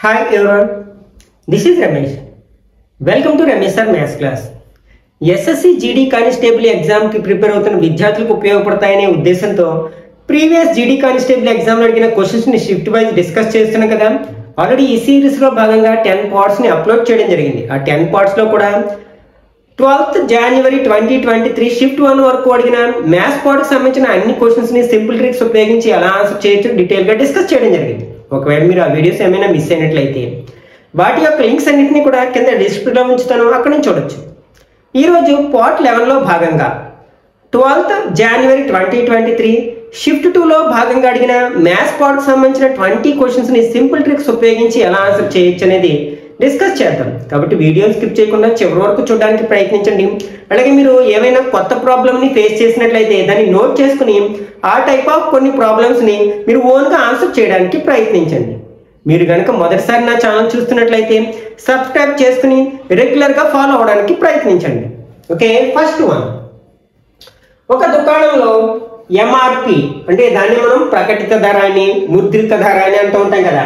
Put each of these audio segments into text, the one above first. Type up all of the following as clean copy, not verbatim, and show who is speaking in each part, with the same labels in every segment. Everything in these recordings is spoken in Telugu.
Speaker 1: Hi everyone, this is Ramesh. Welcome to Ramesh Sir Maths class. SSC GD constable exam కి ప్రిపేర్ అవుతున్న విద్యార్థులకు ఉపయోగపడతాయనే ఉద్దేశంతో ప్రీవియస్ GD కానిస్టేబుల్ ఎగ్జామ్ లో అడిగిన క్వశ్చన్స్ ని షిఫ్ట్ వైజ్ డిస్కస్ చేస్తున్నాం కదా. ఆల్రెడీ ఈ సిరీస్ లో భాగంగా 10 పార్ట్స్ ని అప్లోడ్ చేయడం జరిగింది. ఆ 10 పార్ట్స్ లో కూడా 12th January 2023 షిఫ్ట్ 1 వరకు అడిగిన మ్యాథ్స్ పార్ట్ కి సంబంధించిన అన్ని క్వశ్చన్స్ ని సింపుల్ ట్రిక్స్ ఉపయోగించి ఎలా ఆన్సర్ చేయొచ్చు డీటెయిల్ గా డిస్కస్ చేయడం జరిగింది. ఒకవేళ మీరు ఆ వీడియోస్ ఏమైనా మిస్ అయినట్లయితే వాటి యొక్క లింక్స్ అన్నింటినీ కూడా కింద డిస్క్రిప్షన్లో ఉంచుతాను, అక్కడ నుంచి చూడొచ్చు. ఈరోజు పార్ట్ 11లో భాగంగా 12th January 2023 షిఫ్ట్ 2లో భాగంగా అడిగిన మ్యాథ్స్ పార్ట్కి సంబంధించిన 20 క్వశ్చన్స్ని సింపుల్ ట్రిక్స్ ఉపయోగించి ఎలా ఆన్సర్ చేయొచ్చు అనేది డిస్కస్ చేద్దాం. కాబట్టి వీడియోని స్కిప్ చేయకుండా చివరి వరకు చూడడానికి ప్రయత్నించండి. అలాగే మీరు ఏవైనా కొత్త ప్రాబ్లమ్ని ఫేస్ చేసినట్లయితే దాన్ని నోట్ చేసుకుని ఆ టైప్ ఆఫ్ కొన్ని ప్రాబ్లమ్స్ని మీరు ఓన్గా ఆన్సర్ చేయడానికి ప్రయత్నించండి. మీరు కనుక మొదటిసారి నా ఛానల్ చూస్తున్నట్లయితే సబ్స్క్రైబ్ చేసుకుని రెగ్యులర్గా ఫాలో అవడానికి ప్రయత్నించండి. Okay, first one. ఒక దుకాణంలో ఎంఆర్పి అంటే దాన్ని మనం ప్రకటిత ధర అని ముద్రిత ధర అని అంటూ ఉంటాం కదా.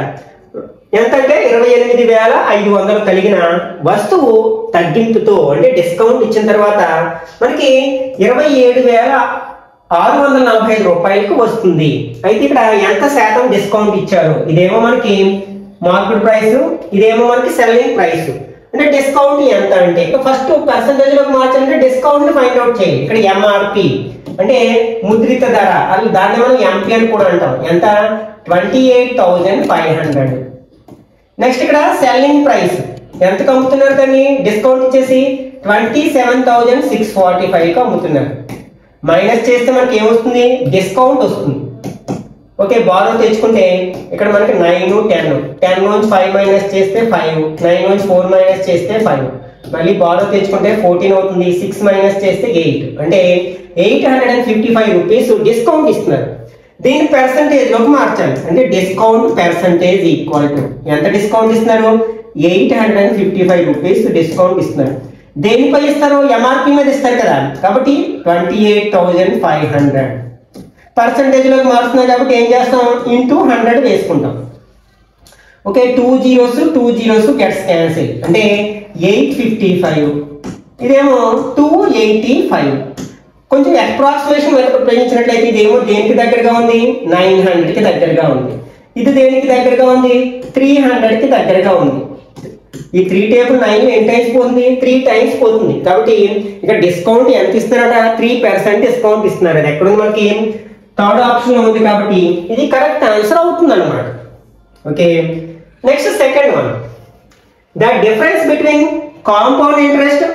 Speaker 1: ఎంతంటే 28,500 కలిగిన వస్తువు తగ్గింపుతో అంటే డిస్కౌంట్ ఇచ్చిన తర్వాత మనకి 27,645 రూపాయలకు వస్తుంది. అయితే ఇక్కడ ఎంత శాతం డిస్కౌంట్ ఇచ్చారు? ఇదేమో మనకి మార్కెట్ ప్రైస్, ఇదేమో మనకి సెల్లింగ్ ప్రైస్. అంటే డిస్కౌంట్ ఎంత అంటే ఇక ఫస్ట్ పర్సంటేజ్ లోకి మార్చాలంటే డిస్కౌంట్ ఫైండ్ అవుట్ చేయాలి. ఇక్కడ ఎంఆర్పి అంటే ముద్రిత ధర, అది దాన్ని మనం ఎంపీ అని కూడా అంటాం. ఎంత? 28,500. నెక్స్ట్ ఇక్కడ సెల్లింగ్ ప్రైస్ ఎంతకు అమ్ముతున్నారు? దాన్ని డిస్కౌంట్ ఇచ్చేసి 27,645కి అమ్ముతున్నారు. మైనస్ చేస్తే మనకి ఏమొస్తుంది? డిస్కౌంట్ వస్తుంది. ఓకే, బారో తెచ్చుకుంటే ఇక్కడ మనకి 9, 10 నుంచి 5 మైనస్ చేస్తే 5, 9 నుంచి 4 మైనస్ చేస్తే 5, మళ్ళీ బారో తెచ్చుకుంటే 14 అవుతుంది. 6 మైనస్ చేస్తే 8, అంటే 855 రూపీస్ డిస్కౌంట్ ఇస్తున్నారు. దీన్ని పర్సంటేజ్ లోకి మార్చాలి. అంటే డిస్కౌంట్ పర్సంటేజ్ ఈక్వల్ టు ఎంత డిస్కౌంట్ ఇస్తున్నారు? 855 రూపీస్ డిస్కౌంట్ ఇస్తున్నారు. దేనిపై ఇస్తారు? ఎంఆర్పి మీద ఇస్తారు కదా. కాబట్టి 28,500 పర్సంటేజ్ లోకి మారుస్తున్నారు కాబట్టి ఏం చేస్తాం? ఇంటూ 100 వేసుకుంటాం. ఓకే, 2 zeros గెట్స్ క్యాన్సిల్, అంటే 855. ఇదేమో 285. కొంచెం అప్రాక్సిమేషన్ మెథడ్ ఉపయోగించినట్లయితే ఇదేమో దేనికి దగ్గరగా ఉంది? 900కి దగ్గరగా ఉంది. ఇది దేనికి దగ్గరగా ఉంది? 300కి దగ్గరగా ఉంది. ఈ 3 టేబుల్ 9 ఎన్ని టైమ్స్ పోతుంది? 3 టైమ్స్ పోతుంది. కాబట్టి ఇక్కడ డిస్కౌంట్ ఎంత ఇస్తున్నారట? 3% డిస్కౌంట్ ఇస్తున్నారు. అది ఎక్కడ ఉంది? మనకి థర్డ్ ఆప్షన్ ఉంది. కాబట్టి ఇది కరెక్ట్ ఆన్సర్ అవుతుంది అన్నమాట. Okay, next second one. The difference between compound interest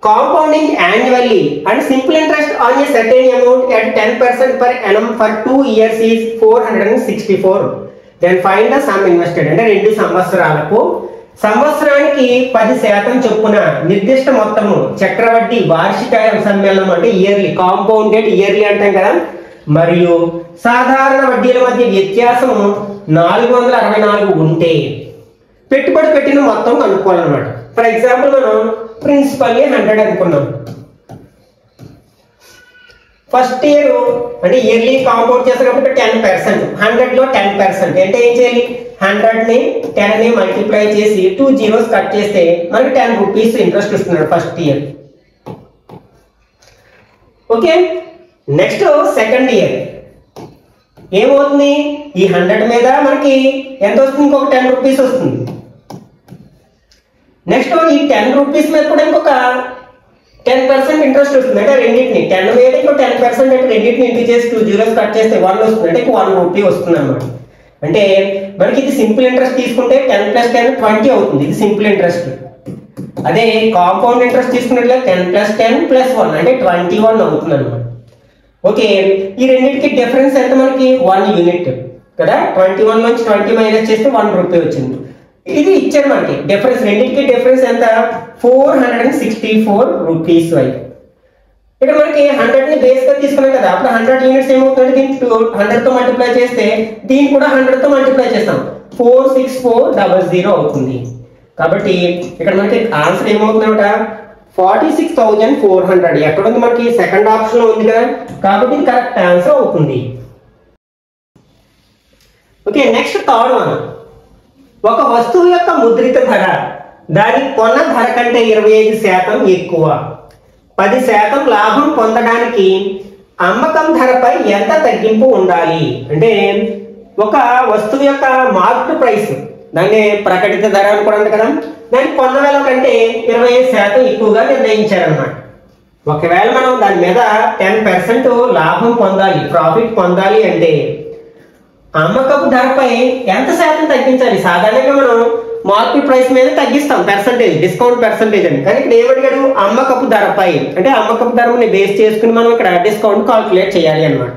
Speaker 1: compounding annually and simple interest on a certain amount at 10% per annum for 2 years is 464. Then find the sum invested. అంటే 2 సంవత్సరాలకు సంవత్సరానికి 10% చొప్పున నిర్దిష్ట మొత్తము చక్రవడ్డీ వార్షిక సమ్మేళనం అంటే ఇయర్లీ, కాంపౌండెడ్ ఇయర్లీ అంటాం కదా, మరియు సాధారణ వడ్డీల మధ్య వ్యత్యాసము 464 ఉంటే పెట్టుబడి పెట్టిన మొత్తం కనుక్కోవాలన్నమాట. ఫర్ ఎగ్జాంపుల్ మనం ప్రిన్సిపల్ 100 అనుకున్నాం. ఫస్ట్ ఇయర్ అంటే ఇయర్లీ కాంపౌండ్ చేసేటప్పుడు 10%, 100లో 10% అంటే ఏం చేయాలి? 100ని 10ని మల్టిప్లై చేసి 2 zeros కట్ చేస్తే మనకి 10 రూపీస్ ఇంట్రెస్ట్ ఇస్తున్నాడు first year. Okay, next second year ఏమవుతుంది? ఈ 100 మీద మనకి ఎంత వస్తుంది? ఇంకొక 10 రూపీస్ వస్తుంది. నెక్స్ట్ ఈ 10 రూపీస్ మీద కూడా ఇంకొక 10% ఇంట్రెస్ట్ వస్తుంది. అంటే రెండింటిని 10 మీద ఇంకో 10% అంటే రెండింటిని ఇంటూ చేసి 2 zeros కట్ చేస్తే 1 వస్తుంది. అంటే 1 రూపీ వస్తుంది అన్నమాట. అంటే మనకి ఇది సింపుల్ ఇంట్రెస్ట్ తీసుకుంటే 10 + 10 20 అవుతుంది. ఇది సింపుల్ ఇంట్రెస్ట్. అదే కాంపౌండ్ ఇంట్రెస్ట్ తీసుకున్నట్లయితే 10 + 10 + 1 అంటే 21 అవుతుంది అన్నమాట. ఓకే, ఈ రెండింటికి డిఫరెన్స్ ఎంత? మనకి 1 యూనిట్ కదా. 21 నుంచి 20 మైనస్ చేస్తే 1 రూపీ వచ్చింది. ఇది ఇచ్చారు మనకి డిఫరెన్స్. రెండింటికి డిఫరెన్స్ ఎంత? 464 రూపీస్. ఇక్కడ మనకి 100ని బేస్ గా తీసుకున్నాం కదా. అప్పుడు 100 యూనిట్స్ ఏమవుతుంది? దీన్ని 100తో మల్టిప్లై చేస్తే దీన్ని కూడా 100తో మల్టిప్లై చేస్తాం. 46400 అవుతుంది. కాబట్టి ఇక్కడ మనకి ఆన్సర్ ఏమవుతుందన్నమాట? 46,400. ఎక్కడ ఉంది? మనకి సెకండ్ ఆప్షన్ లో ఉంది కదా. కాబట్టి ఇది కరెక్ట్ ఆన్సర్ అవుతుంది. Okay, next third one. ఒక వస్తువు యొక్క ముద్రిత ధర దాని కొన్న ధర కంటే 25% ఎక్కువ, 10% లాభం పొందడానికి అమ్మకం ధరపై ఎంత తగ్గింపు ఉండాలి? అంటే ఒక వస్తువు యొక్క మార్కెట్ ప్రైస్, దాన్ని ప్రకటిత ధర అని కూడా అంటారు కదా, దాని కొన్న వేల కంటే 25% ఎక్కువగా నిర్ణయించారన్నమాట. ఒకవేళ మనం దాని మీద 10% లాభం పొందాలి, ప్రాఫిట్ పొందాలి అంటే అమ్మకపు ధరపై ఎంత శాతం తగ్గించాలి? సాధారణంగా మనం మార్కెట్ ప్రైస్ మీద తగ్గిస్తాం పర్సంటేజ్, డిస్కౌంట్ పర్సంటేజ్ అని. కానీ ఇక్కడ ఏమడిగాడు? అమ్మకపు ధరపై, అంటే అమ్మకపు ధరని బేస్ చేసుకుని మనం ఇక్కడ డిస్కౌంట్ కాల్కులేట్ చేయాలి అన్నమాట.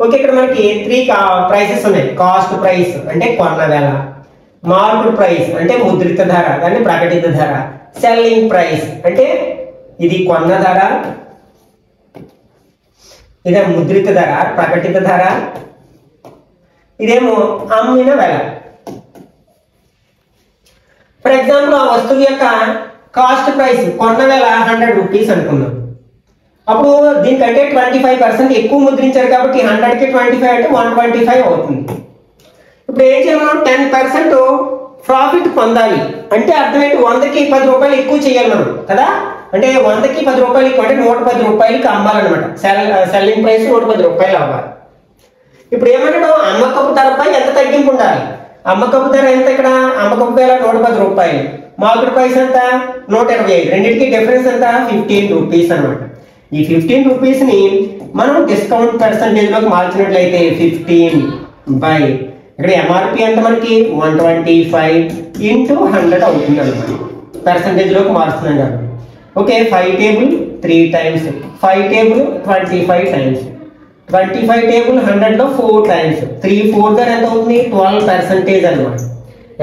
Speaker 1: ఓకే, ఇక్కడ మనకి 3 ప్రైసెస్ ఉన్నాయి. కాస్ట్ ప్రైస్ అంటే కొన్న వేల, మార్కెట్ ప్రైస్ అంటే ముద్రిత ధర, దాన్ని ప్రకటిత ధర, సెల్లింగ్ ప్రైస్ అంటే ఇది కొన్న ధర, ఇదే ముద్రిత ధర, ప్రకటిత ధర, ఇదేమో అమ్మిన వేల. ఫర్ ఎగ్జాంపుల్ ఆ వస్తువు యొక్క కాస్ట్ ప్రైస్ కొన్న వేల 100 రూపీస్ అనుకుందాం. అప్పుడు దీనికంటే 25% ఎక్కువ ముద్రించారు కాబట్టి 100కి 25 అంటే 125 అవుతుంది. ఇప్పుడు ఏం చేయాలి? మనం 10% ప్రాఫిట్ పొందాలి అంటే అర్థమేంటి? 100కి 10 రూపాయలు ఎక్కువ చేయాలి మనం కదా. అంటే 100కి 10 రూపాయలు ఎక్కువ అంటే 110 రూపాయలకి అమ్మాలన్నమాట. సెల్లింగ్ ప్రైస్ 110 రూపాయలు అవ్వాలి. ఇప్పుడు ఏమంటాడు? అమ్మకపు ధరపై ఎంత తగ్గింపు ఉండాలి? అమ్మకపు ధర ఎంత? ఇక్కడ అమ్మకపు ధర 110 రూపాయలు, మార్కెట్ ప్రైస్ ఎంత? 125. రెండింటికి డిఫరెన్స్ ఎంత? 15 రూపీస్ అనమాట. ఈ 15 రూపీస్ ని మనం డిస్కౌంట్ పర్సంటేజ్ లోకి మార్చినట్లయితే 15 బై ఇక్కడ ఎంఆర్పి అంటే మనకి 125 ఇంటూ 100 అవుతుంది అనమాట. పర్సంటేజ్ లోకి మారుస్తున్నాం కాబట్టి. Okay, 5 table 3 times, 5 table 25 times, 25 table 100లో 4 టైమ్స్, 3 4 ధర ఎంత అవుతుంది? 12% అనమాట.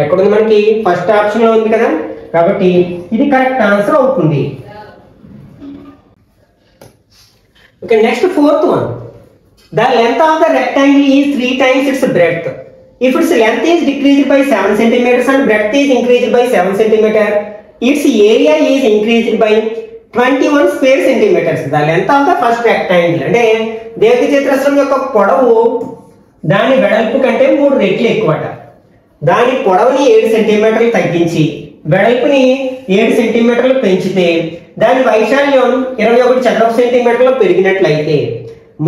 Speaker 1: ఎక్కడుంది? మనకి ఫస్ట్ ఆప్షన్ లో ఉంది కదా, కాబట్టి ఇది కరెక్ట్ ఆన్సర్ అవుతుంది. Okay, next 4th one. The length of the rectangle is 3 times its breadth. If its length is decreased by 7 cm and breadth is increased by 7 cm, its area is increased by 21 square centimeters. The length of the first rectangle అంటే దీర్ఘచతురస్రం యొక్క పొడవు దాని వెడల్పు కంటే 3 రెట్లు ఎక్కువట. దాని పొడవుని 7 సెంటీమీటర్లు తగ్గించి వెడల్పుని 7 సెంటీమీటర్లు పెంచితే దాని వైశాల్యం 21 చదరపు సెంటీమీటర్లు పెరిగినట్లయితే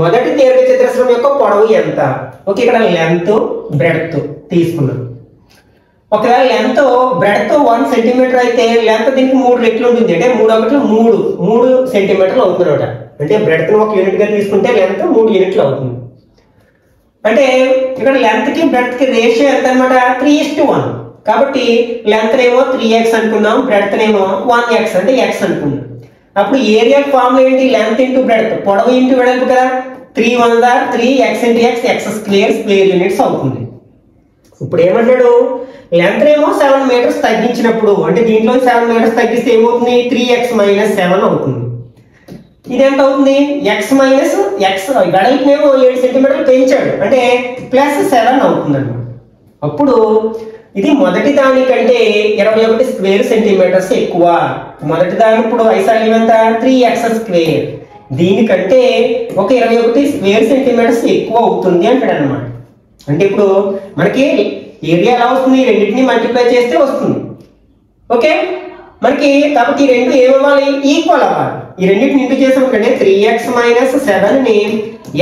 Speaker 1: మొదటి దీర్ఘచతురస్రం యొక్క పొడవు ఎంత? ఓకే, ఇక్కడ లెంత్ బ్రెడ్త్ తీసుకున్నాం. ఒకవేళ లెంత్ బ్రెడ్త్ 1 సెంటీమీటర్ అయితే లెంత్ దీనికి 3 రెట్లు ఉంటుంది. అంటే 3 1 3 సెంటీమీటర్లు అవుతుంది అనమాట. అంటే బ్రెడ్త్ ఒక యూనిట్ గా తీసుకుంటే లెంత్ 3 యూనిట్లు అవుతుంది. అంటే ఇక్కడ లెంత్ కి బ్రెడ్త్ కి రేషియో ఎంత అనమాట? 3:1. కాబట్టి లెంత్ ఏమో 3x అనుకున్నాం, బ్రెడ్త్ ఏమో 1x అంటే x అనుకున్నాం. అప్పుడు ఏరియా ఫార్ములా ఏంటి? లెంత్ ఇంటూ బ్రెడ్త్, పొడవు ఇంటూ వెడల్పు కదా. 3 1 3 x into x square units అవుతుంది. ఇప్పుడు ఏమంటాడు? లెంత్ ఏమో 7 మీటర్స్ తగ్గించినప్పుడు, అంటే దీంట్లో 7 మీటర్స్ తగ్గిస్తే ఏమవుతుంది? 3x - 7 అవుతుంది. ఇది ఎంత అవుతుంది? x మైనస్ x, వెడల్పునేమో 7 సెంటీమీటర్లు పెంచాడు అంటే +7 అవుతుంది అన్నమాట. అప్పుడు ఇది మొదటి దానికంటే 21 స్క్వేర్ సెంటీమీటర్స్ ఎక్కువ. మొదటి దాని ఇప్పుడు వైశాల్యం ఎంత? 3x square. దీనికంటే ఒక 21 స్క్వేర్ సెంటీమీటర్స్ ఎక్కువ అవుతుంది అంటాడు అనమాట. అంటే ఇప్పుడు మనకి ఏరియా ఎలా వస్తుంది? రెండింటిని మల్టిప్లై చేస్తే వస్తుంది. ఓకే, మనకి కాబట్టి ఈ రెండు ఏమవ్వాలి? ఈక్వల్ అవ్వాలి. ఈ రెండింటిని ఇంటూ చేసామంటే 3x - 7 ని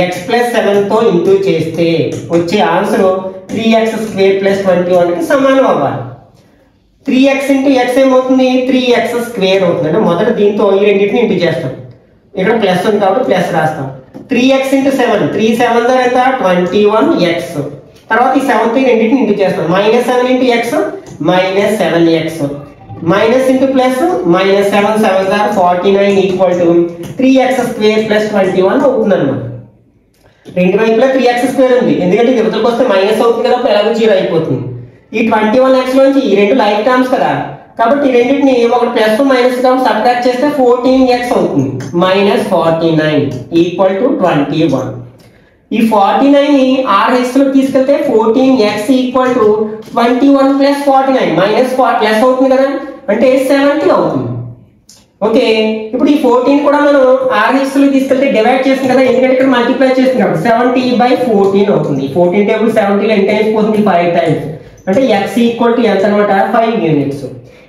Speaker 1: x + 7 తో ఇంటూ చేస్తే వచ్చే ఆన్సర్ 3x స్క్వేర్ + 21 కి సమానం అవ్వాలి. 3x ఇంటూ x ఏమవుతుంది? 3x స్క్వేర్ అవుతుంది. అంటే మొదట దీంతో ఈ రెండింటిని ఇంటూ చేస్తాం. ఇక్కడ ప్లస్ ఉంది కాబట్టి ప్లస్ రాస్తాం. 3x ఇంటూ 7, 3 7 ధర ఎంత? 21x. తర్వాత ఈ 7 తో ఈ రెండింటిని ఇంటూ చేస్తాం. -7 into x -7x. Minus into plus -7 7 ధర 49 ఈక్వల్ టు 3x స్క్వేర్ + 21 అవుతుంది అనమాట. రెండు వైపులా 3x స్క్వేర్ ఉంది, ఎందుకంటే యువతలకు వస్తే మైనస్ అవుతుంది కదా, ఎలాగో 0 అయిపోతుంది. ఈ 21x లోంచి ఈ రెండు లైక్ టర్మ్స్ కదా, కాబట్టి ఈ రెండింటిని ఒకటి ప్లస్ మైనస్ గా సబ్ట్రాక్ట్ చేస్తే 14x అవుతుంది. -49 ఈక్వల్ టు 21. ఈ 49 ని RX లోకి తీసుకెళ్తే 14x ఈక్వల్ టు 21 + 49 -4 ప్లస్ అవుతుంది కదా, అంటే 70 అవుతుంది. ఓకే, ఇప్పుడు ఈ 14 కూడా మనం RX లోకి తీసుకెళ్తే డివైడ్ చేస్తుంది కదా, ఎందుకంటే ఇక్కడ మల్టిప్లై చేస్తుంది కాబట్టి 70/14 అవుతుంది. 14 టేబుల్ 70 లో ఎన్ని టైమ్స్ పోతుంది? 5 టైమ్స్. అంటే x ఈక్వల్ టు ఎంత అనమాట 5 యూనిట్స్.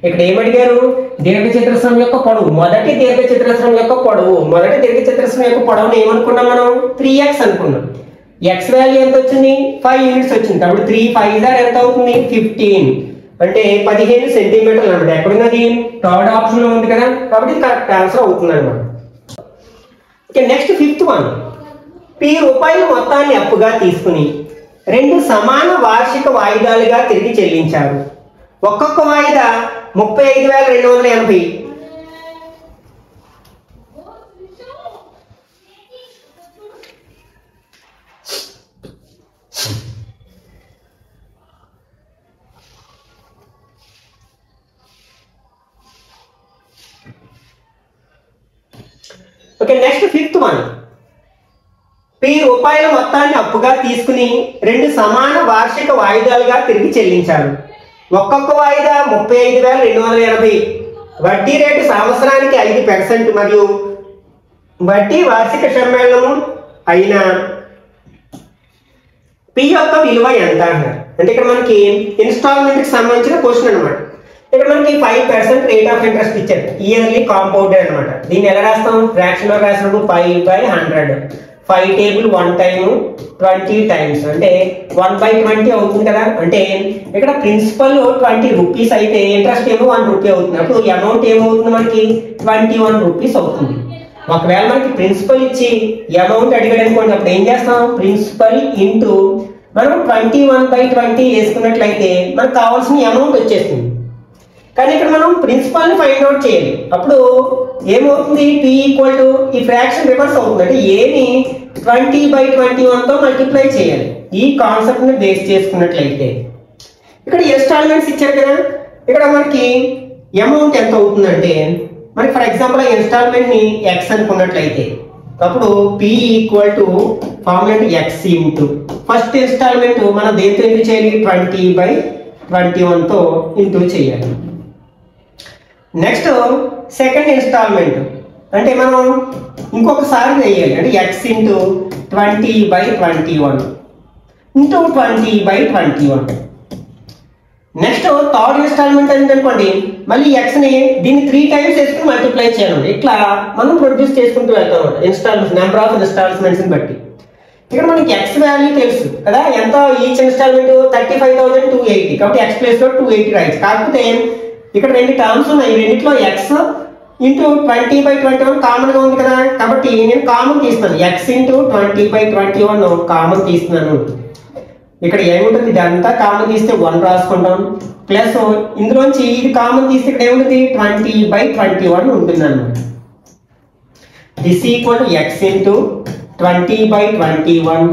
Speaker 1: ఇక్కడ ఏమడిగారు, దీర్ఘచతురస్రం యొక్క పొడవు, మొదటి దీర్ఘచతురస్రం యొక్క పొడవుని ఏమనుకున్నాం మనం 3x అనుకున్నాం. x వాల్యూ ఎంత వచ్చింది 5 యూనిట్స్ వచ్చింది. కాబట్టి 3 5 ఎంత అవుతుంది 15 అంటే 15 సెంటీమీటర్లు అన్నమాట. ఎక్కడున్నది థర్డ్ ఆప్షన్ లో ఉంది కదా, కాబట్టి కరెక్ట్ ఆన్సర్ అవుతుంది అనమాట. Okay, next fifth one. రూపాయల మొత్తాన్ని అప్పుగా తీసుకుని 2 సమాన వార్షిక వాయిదాలుగా తిరిగి చెల్లించారు. ఒక్కొక్క వాయిదా 35,280. Okay, next fifth one. రూపాయల మొత్తాన్ని అప్పుగా తీసుకుని 2 సమాన వార్షిక వాయిదాలుగా తిరిగి చెల్లించారు. ఒక్కొక్క వాయిదా 35,280. వడ్డీ రేటు సంవత్సరానికి 5% మరియు వడ్డీ వార్షిక సమ్మేళనం అయిన P యొక్క విలువ ఎంత అన్నారు. అంటే ఇక్కడ మనకి ఇన్స్టాల్మెంట్ కి సంబంధించిన క్వశ్చన్ అనమాట. ఇక్కడ మనకి 5% రేట్ ఆఫ్ ఇంట్రెస్ట్ ఇచ్చారు, ఇయర్లీ కాంపౌండెడ్ అనమాట. దీన్ని ఎలా రాస్తాం, ఫ్రాక్షన్ లో రాసినప్పుడు 5/100. 5 టేబుల్ 1 టైమ్ 20 టైమ్స్ అంటే 1/20 అవుతుంది కదా. అంటే ఇక్కడ ప్రిన్సిపల్ 20 రూపీస్ అయితే ఇంట్రెస్ట్ ఏమో 1 రూపీ అవుతుంది. అప్పుడు అమౌంట్ ఏమవుతుంది మనకి 21 రూపీస్ అవుతుంది. ఒకవేళ మనకి ప్రిన్సిపల్ ఇచ్చి అమౌంట్ అడిగాడు అనుకోండి, అప్పుడు ఏం చేస్తాం, ప్రిన్సిపల్ ఇంటూ మనం 21/20 వేసుకున్నట్లయితే మనకు కావాల్సిన అమౌంట్ వచ్చేస్తుంది. కానీ ఇక్కడ మనం ప్రిన్సిపల్ ని ఫైండ్ అవుట్ చేయాలి. అప్పుడు ఏమవుతుంది, P ఈక్వల్ టు ఈ ఫ్రాక్షన్ రివర్స్ అవుతుంది. అంటే ఏని 20/21 తో మల్టిప్లై చేయాలి. ఈ కాన్సెప్ట్ ని బేస్ చేసుకున్నట్లయితే ఇక్కడ ఇన్స్టాల్మెంట్స్ ఇచ్చారు కదా, ఇక్కడ మనకి అమౌంట్ ఎంత అవుతుందంటే మనకి ఫర్ ఎగ్జాంపుల్ ఇన్స్టాల్మెంట్ ని x అనుకున్నట్లయితే అప్పుడు P equal to formula x into first instalment మనం దేంతో ఇంటూ చేయాలి 20/21 తో ఇంటూ చేయాలి. నెక్స్ట్ సెకండ్ ఇన్స్టాల్మెంట్ అంటే మనం ఇంకొకసారి చేయాలి. అంటే x into 20/21 into 20/21. Next third instalment ఏంటనుకోండి, మళ్ళీ x ని దీన్ని 3 టైమ్స్ వేసుకుని మల్టిప్లై చేయాలి. ఇట్లా మనం ప్రొడ్యూస్ చేసుకుంటూ వెళ్తాం అనమాట ఇన్స్టాల్మెంట్స్, నెంబర్ ఆఫ్ ఇన్స్టాల్మెంట్స్ ని బట్టి. ఇక్కడ మనకి x వాల్యూ తెలుసు కదా, ఎంత ఈచ్ ఇన్స్టాల్మెంట్ 35,280. కాబట్టి x ప్లేస్ లో 280 రాయొచ్చు. కాకపోతే ఇక్కడ 2 టర్మ్స్ ఉన్నాయి, రెండిట్లో x ఇంటూ 20/21 కామన్ గా ఉంది కదా, కాబట్టి నేను కామన్ తీస్తున్నాను. x ఇంటూ 20/21 కామన్ తీస్తున్నాను. ఇక్కడ ఏముంటుంది, ఇదంతా కామన్ తీస్తే 1 రాసుకుంటాం, ప్లస్ ఇందులోంచి ఇది కామన్ తీస్తే ఇక్కడ ఏముంటుంది 20/21 ఉంటుంది అన్నమాట. This equal to x into 20/21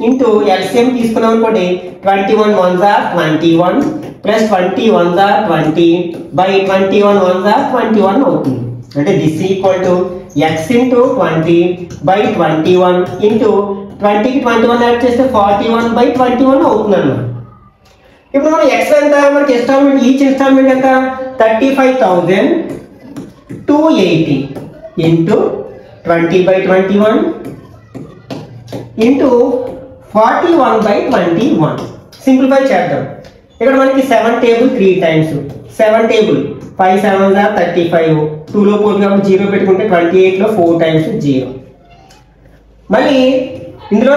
Speaker 1: into LCM తీసుకున్నాం అనుకోండి 21 1s are 21 plus 20 1s are 20 by 21 1s are 21 అవుతుంది. అంటే this equal to x into 20/21 into 20కి 21 యాడ్ చేస్తే 41/21 అవుతుంది అన్నమాట. ఇప్పుడు మనం x ఎంత, మనకి ఇన్స్టాల్మెంట్ ఈచ్ ఇన్స్టాల్మెంట్ ఎంత 35,280 ఇంటూ 20/21 ఇంటూ 41/21. సింప్లిఫై చేద్దాం. ఇక్కడ మనకి 7 table 3 times, 7 table 5 7s are 35, 2లో పోతుంది కాబట్టి 0 పెట్టుకుంటే 28లో 4 టైమ్స్ 0. మళ్ళీ ఇందులో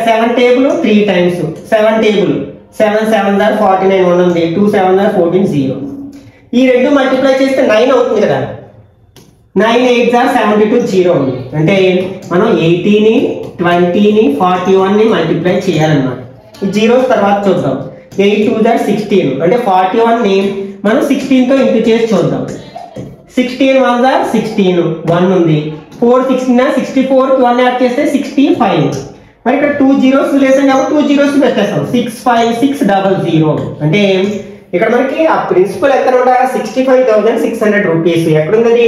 Speaker 1: 7 table 3 times, 7 table 7 7s are 49 1 ఉంది, 2 7s are 14 0. ఈ రెండు మల్టిప్లై చేస్తే 9 అవుతుంది కదా, 9 8s are 72 0 ఉంది. అంటే మనం 80ని 20ని 41ని మల్టిప్లై చేయాలన్నమాట. ఈ జీరోస్ తర్వాత చూద్దాం. 8 2s are 16 అంటే 41ని మనం 16తో ఇంటూ చేసి చూద్దాం. 16 1s are 16 1 ఉంది, 4 16 64కి 1 యాడ్ చేస్తే 65. మరి ఇక్కడ 2 zeros లేసాం కాబట్టి 2 zeros పెట్టేస్తాం, 65600. అంటే ఇక్కడ మనకి ఆ ప్రిన్సిపల్ ఎంత ఉందా 65,600 రూపీస్. ఎక్కడుంది,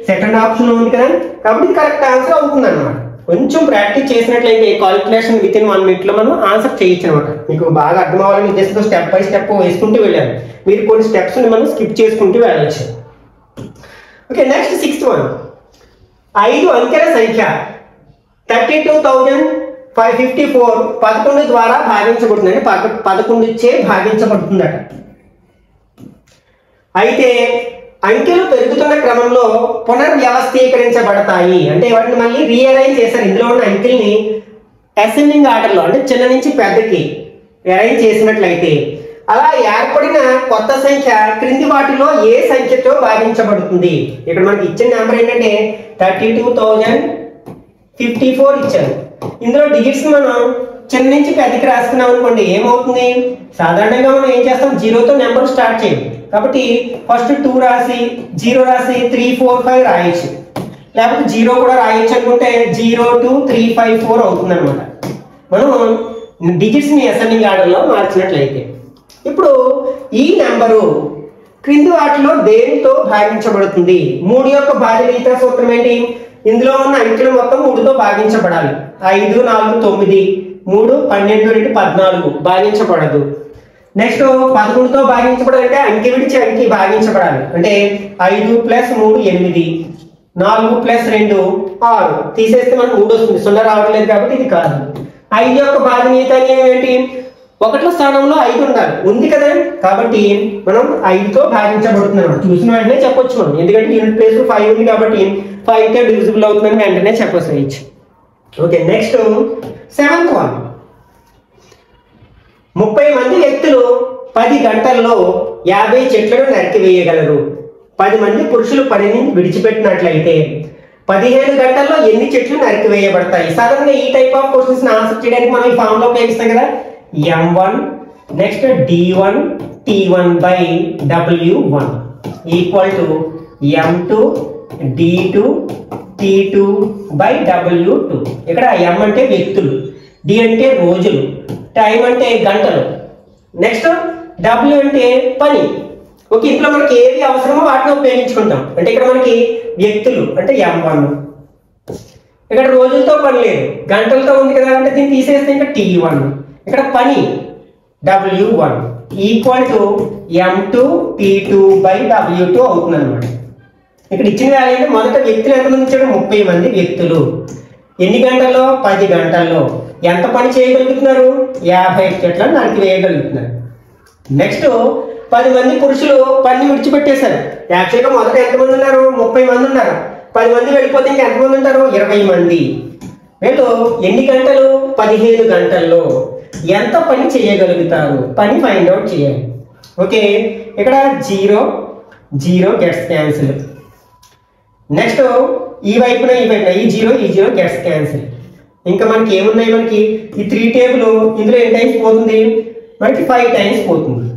Speaker 1: సెకండ్ ఆప్షన్ ఉంది కదా, కాబట్టి కరెక్ట్ ఆన్సర్ అవుతుంది అన్నమాట. కొంచెం ప్రాక్టీస్ చేసినట్లయితే కాలిక్యులేషన్ విత్ ఇన్ 1 minute లో మనం ఆన్సర్ చేయొచ్చు అనమాట. మీకు బాగా అర్థం అవ్వాలని ఉద్దేశంతో స్టెప్ బై స్టెప్ వేసుకుంటూ వెళ్ళాలి. మీరు కొన్ని స్టెప్స్ ని మనం స్కిప్ చేసుకుంటూ వెళ్ళచ్చు. Okay, next 6th one. 5 అంకెల సంఖ్య 32,000 554 11 ద్వారా భాగించబడుతుంది, అంటే 11 చే భాగించబడుతుందట. అయితే అంకెలు పెరుగుతున్న క్రమంలో పునర్వ్యవస్థీకరించబడతాయి, అంటే వాటిని మళ్ళీ రీఅరేంజ్ చేశారు. ఇందులో ఉన్న అంకెల్ని అసెండింగ్ ఆర్డర్లో, అంటే చిన్న నుంచి పెద్దకి అరేంజ్ చేసినట్లయితే అలా ఏర్పడిన కొత్త సంఖ్య క్రింది వాటిలో ఏ సంఖ్యతో భాగించబడుతుంది. ఇక్కడ మనకి ఇచ్చిన నెంబర్ ఏంటంటే 32,054 ఇచ్చారు. ఇందులో డిజిట్స్ మనం చిన్న నుంచి పెద్దకి రాసుకున్నాం అనుకోండి, ఏమవుతుంది? సాధారణంగా మనం ఏం చేస్తాం, జీరోతో నెంబర్ స్టార్ట్ చేయం. కాబట్టి ఫస్ట్ 2 రాసి 0 రాసి 3, 4, 5 రాయొచ్చు, లేకపోతే 0 కూడా రాయొచ్చు అనుకుంటే 0, 2, 3, 5, 4 అవుతుంది అనమాట. మనం డిజిట్స్ ని అసెండింగ్ ఆర్డర్లో మార్చినట్లయితే ఇప్పుడు ఈ నెంబరు క్రింది వాటిలో దేనితో భాగించబడుతుంది? 3 యొక్క భాజనీయత సూత్రం ఏంటి? ఇందులో ఉన్న అంకెలు మొత్తం 3తో భాగించబడాలి. 5, 4, 9, 3, 12, 2, 14 భాగించబడదు. నెక్స్ట్ 11తో భాగించబడాలంటే అంకె విడిచి అంకె భాగించబడాలి. అంటే 5 + 3 8, 4 + 2 6, తీసేస్తే మనకు 3 వస్తుంది, 0 రావట్లేదు కాబట్టి ఇది కాదు. 5 యొక్క భాజనీయత ఏంటి? 1 స్థానంలో 5 ఉండాలి, ఉంది కదా, కాబట్టి మనం 5తో భాగించబడుతున్నాం. చూసిన వెంటనే చెప్పొచ్చు మనం, ఎందుకంటే యూనిట్ ప్లేస్ 5 ఉంది కాబట్టి 5తో డివిజిబుల్ అవుతుందని వెంటనే చెప్పవచ్చు. Okay, next 7th one. 30 మంది వ్యక్తులు 10 గంటల్లో 50 చెట్లను నరికివేయగలరు. 10 మంది పురుషులు పనిని విడిచిపెట్టినట్లయితే 15 గంటల్లో ఎన్ని చెట్లు నరికివేయబడతాయి? సాధారణంగా ఈ టైప్ ఆఫ్ క్వశ్చన్స్ ఆన్సర్ చేయడానికి మనం ఈ ఫార్ములా ఉపయోగిస్తాం కదా, M1 next D1 T1/W1 equal to M2 D2 T2/W2. ఇక్కడ M అంటే వ్యక్తులు, D అంటే రోజులు, టైం అంటే గంటలు, నెక్స్ట్ W అంటే పని. ఓకే, ఇంట్లో మనకి ఏది అవసరమో వాటిని ఉపయోగించుకుంటాం. అంటే ఇక్కడ మనకి వ్యక్తులు అంటే M1, ఇక్కడ రోజులతో పని లేదు, గంటలతో ఉంది కదా, అంటే దీన్ని తీసేస్తే ఇంకా T1, ఇక్కడ పని W1 equal to M2 T2/W2 అవుతుంది అనమాట. ఇక్కడ ఇచ్చిన వాల్యూ అంటే మొదట వ్యక్తులు ఎంతమంది ఇచ్చాడు? 30 మంది వ్యక్తులు. ఎన్ని గంటల్లో? 10 గంటల్లో. ఎంత పని చేయగలుగుతున్నారు? 50 చెట్లను నరికివేయగలుగుతున్నారు. నెక్స్ట్ 10 మంది పురుషులు పని విడిచిపెట్టేశారు. యాక్చువల్గా మొదట ఎంతమంది ఉన్నారు? 30 మంది ఉన్నారు. 10 మంది వెళ్ళిపోతే ఇంకా ఎంతమంది ఉంటారు? 20 మంది. వీళ్ళు ఎన్ని గంటలు? 15 గంటల్లో ఎంత పని చేయగలుగుతారు? పని ఫైండ్ అవుట్ చేయాలి. ఓకే, ఇక్కడ 0 0 గెట్స్ క్యాన్సిల్. నెక్స్ట్ ఈ వైపున ఈ 0 గెట్స్ క్యాన్సిల్. ఇంకా మనకి ఏమున్నాయి? మనకి ఈ 3 టేబుల్, ఇందులో ఎన్ని టైమ్స్ పోతుంది? మనకి 5 టైమ్స్ పోతుంది.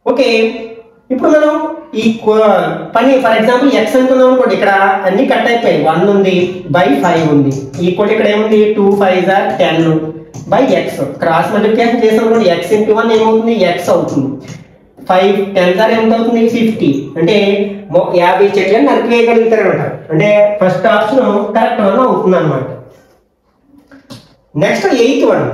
Speaker 1: ఓకే, ఇప్పుడు మనం ఈ పని ఫర్ ఎగ్జాంపుల్ ఎక్స్ అనుకున్నాం అనుకోండి, ఇక్కడ అన్ని కట్ అయిపోయాయి. 1 ఉంది బై 5 ఉంది ఈక్వల్, ఇక్కడ ఏముంది? 2 5 10 బై ఎక్స్. క్రాస్ మల్టిప్లికేషన్ చేసాం అనుకోండి, ఎక్స్ ఇంటూ 1 ఏమవుతుంది? ఎక్స్ అవుతుంది. 5 10 ఎంత అవుతుంది? 50. అంటే 50 చెట్లను నరికివేయగలుగుతారు అనమాట. అంటే ఫస్ట్ ఆప్షన్ కరెక్ట్ వన్ అవుతుంది అనమాట. Next 8th one.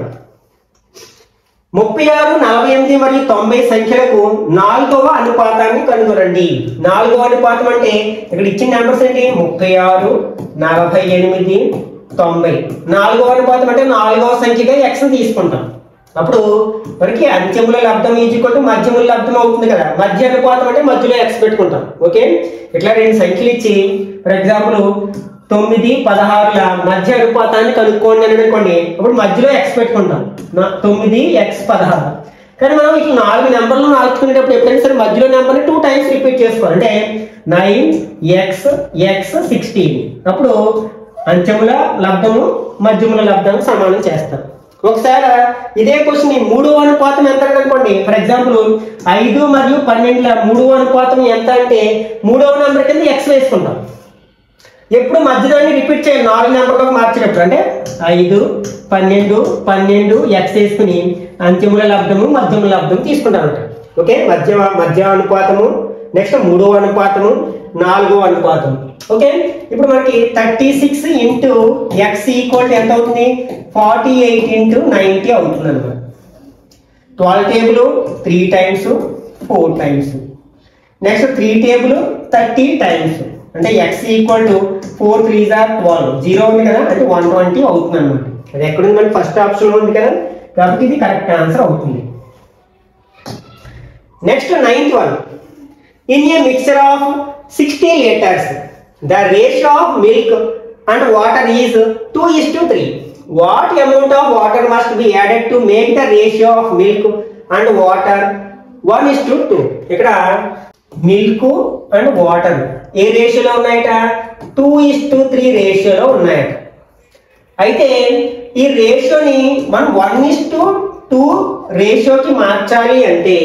Speaker 1: 36, 48 మరియు 90 సంఖ్యలకు 4వ అనుపాతాన్ని కనుగొనండి. 4వ అనుపాతం అంటే ఇక్కడ ఇచ్చిన నెంబర్స్ ఏంటి? 36, 48, 90. 4వ అనుపాతం అంటే 4వ సంఖ్యగా x తీసుకుంటాం. అప్పుడు మనకి అంత్యముల లబ్ధం ఈక్వల్ టు మధ్యముల లబ్ధం అవుతుంది కదా. మధ్య అనుపాతం అంటే మధ్యలో x పెట్టుకుంటాం. ఓకే, ఇట్లా 2 సంఖ్యలు ఇచ్చి ఫర్ ఎగ్జాంపుల్ 9, 16ల మధ్య అనుపాతాన్ని కనుక్కోండి అని అనుకోండి, అప్పుడు మధ్యలో x పెట్టుకుంటాం. 9 x 16. కానీ మనం ఇట్లా 4 నెంబర్లు మార్చుకునేటప్పుడు ఎప్పుడైనా సరే మధ్యలో నెంబర్ని 2 టైమ్స్ రిపీట్ చేసుకోవాలి. అంటే 9x x 16. అప్పుడు అంత్యముల లబ్ధము మధ్యముల లబ్ధము సమానం చేస్తారు. ఒకసారి ఇదే క్వశ్చన్ 3వ అనుపాతం ఎంత అనుకోండి, ఫర్ ఎగ్జాంపుల్ 5 మరియు 12ల 3వ అనుపాతం ఎంత అంటే 3వ నెంబర్ కింద x వేసుకుంటాం. ఎప్పుడు మధ్యదాన్ని రిపీట్ చేయాలి 4 నెంబర్లోకి మార్చేటప్పుడు. అంటే 5 12 12 x వేసుకుని అంత్యముల లబ్ధము మధ్యముల లబ్ధము తీసుకుంటాం. ఓకే, మధ్య అనుపాతము, నెక్స్ట్ 3వ అనుపాతము, 4వ అనుపాతం. ఓకే, ఇప్పుడు మనకి 36 ఇంటూ x ఈక్వల్ ఎంత అవుతుంది? 48 ఇంటూ 90 అవుతుంది అనమాట. 12 table 3 times 4 times. Next 3 table 30 times. అంటే x ఈక్వల్ టు 4 3 12. 0 ఉంది కదా, అంటే 120 అవుతుంది అనమాట. అది ఎక్కడుంది మనకి ఫస్ట్ ఆప్షన్లో ఉంది కదా, కాబట్టి ఇది కరెక్ట్ ఆన్సర్ అవుతుంది. Next 9th one. In a mixture of 60 liters the ratio of milk and water is 2:3. What amount of water must be added to make the ratio of milk and water 1:2? ఇక్కడ మిల్క్ అండ్ వాటర్ ఏ రేషియోలో ఉన్నాయట? 2:3 రేషియోలో ఉన్నాయట. అయితే ఈ రేషియోని మనం 1:2 రేషియోకి మార్చాలి అంటే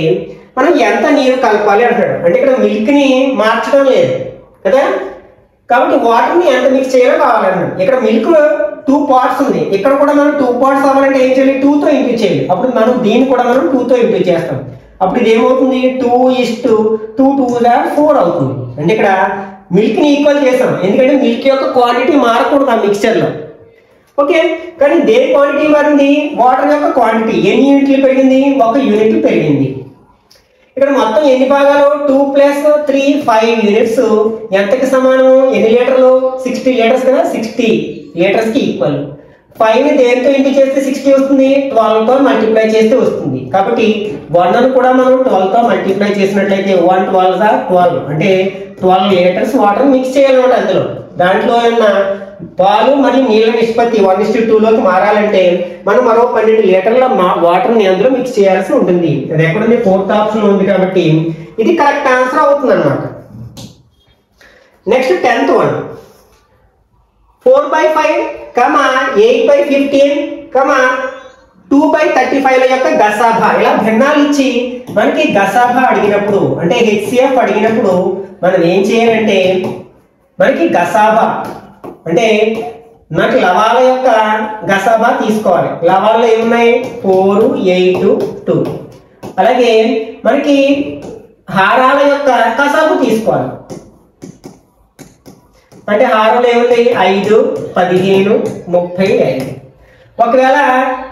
Speaker 1: మనం ఎంత నీరు కలపాలి అంటాడు. అంటే ఇక్కడ మిల్క్ ని మార్చడం లేదు కదా, కాబట్టి వాటర్ ని ఎంత మిక్స్ చేయాలో కావాలన్నాడు. ఇక్కడ మిల్క్ 2 parts ఉంది, ఇక్కడ కూడా మనం 2 parts అవ్వాలంటే ఏం చేయాలి? 2 తో ఇంటూ చేయాలి. అప్పుడు మనం దీన్ని కూడా మనం 2 తో ఇంటూ చేస్తాం. అప్పుడు ఇది ఏమవుతుంది? 2:2 4 అవుతుంది. అంటే ఇక్కడ మిల్క్ ని ఈక్వల్ చేస్తాం, ఎందుకంటే మిల్క్ యొక్క క్వాంటిటీ మారకూడదు ఆ మిక్స్చర్ లో. ఓకే, కానీ దేని క్వాంటిటీ మారింది? వాటర్ యొక్క క్వాంటిటీ. ఎన్ని యూనిట్లు పెరిగింది? 1 యూనిట్ పెరిగింది. ఇక్కడ మొత్తం ఎన్ని భాగాలు? 2 + 3 5 యూనిట్స్. ఎంతకి సమానం? ఎన్ని లీటర్లు? 60 లీటర్స్ కదా, 60 లీటర్స్ కి ఈక్వల్. 5 ని దేంతో ఇంటూ చేస్తే 60 వస్తుంది? 12 తో మల్టిప్లై చేస్తే వస్తుంది. కాబట్టి 1 ను కూడా మనం 12 తో మల్టిప్లై చేసినట్లయితే 1 12 12, అంటే 12 లీటర్స్ వాటర్ మిక్స్ చేయాలన్నమాట. అందులో దాంట్లో ఉన్న పాలు మరియు నీళ్ళ నిష్పత్తి 1:2 లోకి మారాలంటే మనం మరో 12 లీటర్ల వాటర్ ని అందులో మిక్స్ చేయాల్సి ఉంటుంది. అది ఎక్కడుంది? 4th ఆప్షన్ ఉంది, కాబట్టి ఇది కరెక్ట్ ఆన్సర్ అవుతుంది అన్నమాట. Next 10th one. 4/5, 8/15, 2/35 యొక్క గసాభా. ఇలా భిన్నాలు ఇచ్చి మనకి గసాభా అడిగినప్పుడు, అంటే HCF అడిగినప్పుడు మనం ఏం చేయాలంటే మనకి గసాభా అంటే మనకి లవాల యొక్క గసాభా తీసుకోవాలి. లవాల్లో ఏమున్నాయి? 4, 8, 2. అలాగే మనకి హారాల యొక్క కసాబు తీసుకోవాలి. అంటే హారాలు ఏమున్నాయి? 5, 15, 35. ఒకవేళ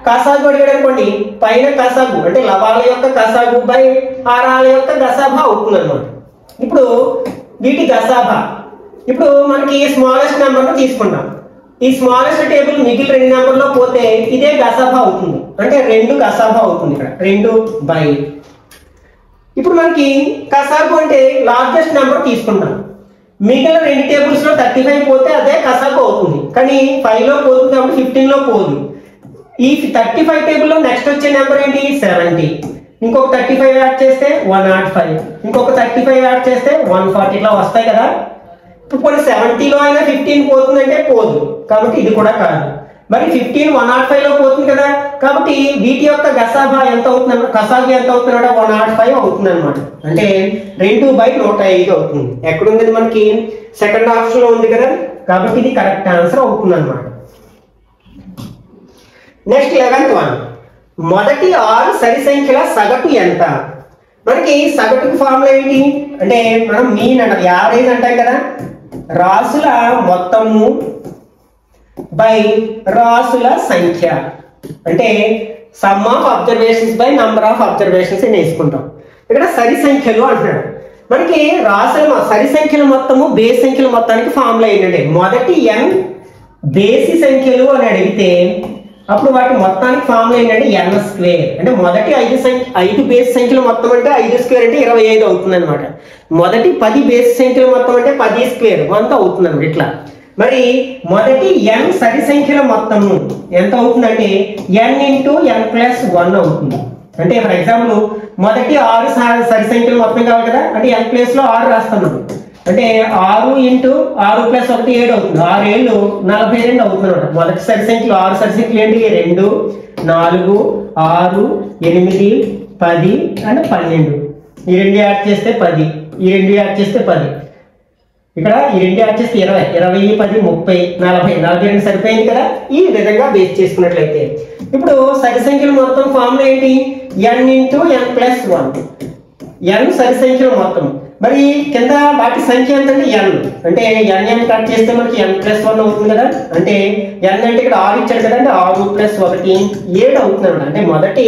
Speaker 1: కసాబు అడిగాడు అనుకోండి, పైన కసాబు అంటే లవాల యొక్క కసాబు బై హారాల యొక్క గసాభా అవుతుంది అన్నమాట. ఇప్పుడు వీటి గసాభా ఇప్పుడు మనకి స్మాలెస్ట్ నెంబర్ తీసుకుంటాం. ఈ స్మాలెస్ట్ టేబుల్ మిగిలిన 2 నెంబర్లో పోతే ఇదే గసాభా అవుతుంది, అంటే 2 గసాభా అవుతుంది. ఇక్కడ 2 బై. ఇప్పుడు మనకి కసాబు అంటే లార్జెస్ట్ నెంబర్ తీసుకుంటాం. మిగిలిన 2 టేబుల్స్ లో 35 పోతే అదే కసాబు అవుతుంది, కానీ 5 లో పోతుంది కాబట్టి 15 లో పోదు. ఈ 35 టేబుల్ లో నెక్స్ట్ వచ్చే నెంబర్ ఏంటి? 70. ఇంకొక 35 యాడ్ చేస్తే 105, ఇంకొక 35 యాడ్ చేస్తే 140. ఇట్లా వస్తాయి కదా. ఇప్పుడు కొన్ని 70లో అయినా 15 పోతుందంటే పోదు, కాబట్టి ఇది కూడా కాదు. మరి 15 105 లో పోతుంది కదా, కాబట్టి వీటి యొక్క గసాభా ఎంత అవుతుంది? కసాబు ఎంత అవుతుందంటే 105 అవుతుంది అనమాట. అంటే 2/105 అవుతుంది. ఎక్కడుంది? మనకి సెకండ్ ఆప్షన్ లో ఉంది కదా, కాబట్టి ఇది కరెక్ట్ ఆన్సర్ అవుతుంది అనమాట. Next 11th one. మొదటి 6 సరి సంఖ్యల సగటు ఎంత? మనకి సగటుకు ఫార్ములా ఏంటి అంటే మనం మీన్ అంటాం, యావరేజ్ అంటాం కదా. రాసుల మొత్తము బై రాసుల సంఖ్య, అంటే some of observations by number of observations అని వేసుకుంటాం. ఇక్కడ సరి సంఖ్యలు అంటున్నాడు. మనకి రాసుల సరి సంఖ్యల మొత్తము బేస్ సంఖ్యల మొత్తానికి ఫార్ములా ఏంటంటే మొదటి n బేసి సంఖ్యలు అని అడిగితే అప్పుడు వాటి మొత్తానికి ఫార్ములా ఏంటంటే n². అంటే మొదటి 5 బేస్ సంఖ్యల మొత్తం అంటే 5² అంటే 25 అవుతుంది అనమాట. మొదటి 10 బేస్ సంఖ్యల మొత్తం అంటే 10² 100 అవుతుంది అనమాట. ఇట్లా మరి మొదటి n సరి సంఖ్యల మొత్తము ఎంత అవుతుందంటే n × n+1 అవుతుంది. అంటే ఫర్ ఎగ్జాంపుల్ మొదటి 6 సరి సంఖ్యల మొత్తం కావాలి కదా, అంటే n ప్లేస్ లో 6 రాస్తున్నాను. అంటే 6 × 6 + 1 7 అవుతుంది. 6 ఏళ్ళు 42 అవుతుంది అనమాట. మొదటి సరి సంఖ్యలు 6 సరి సంఖ్యలు ఏంటి? 2, 4, 6, 8, 10 అండ్ 12. ఈ 2 యాడ్ చేస్తే 10, ఈ 2 యాడ్ చేస్తే 10. ఇక్కడ ఈ 2 యాడ్ చేస్తే 20, 20, 10, 30, 40, 42 సరిపోయింది కదా. ఈ విధంగా బేస్ చేసుకున్నట్లయితే ఇప్పుడు సరి సంఖ్యల మొత్తం ఫార్ములా ఏంటి? n × n+1. n సరి సంఖ్యల మొత్తం. మరి కింద వాటి సంఖ్య ఎంతంటే n. అంటే n కట్ చేస్తే మనకి n+1 అవుతుంది కదా. అంటే n అంటే ఇక్కడ 6 ఇచ్చాడు కదా, అంటే 6 + 1 7 అవుతుంది అనమాట. అంటే మొదటి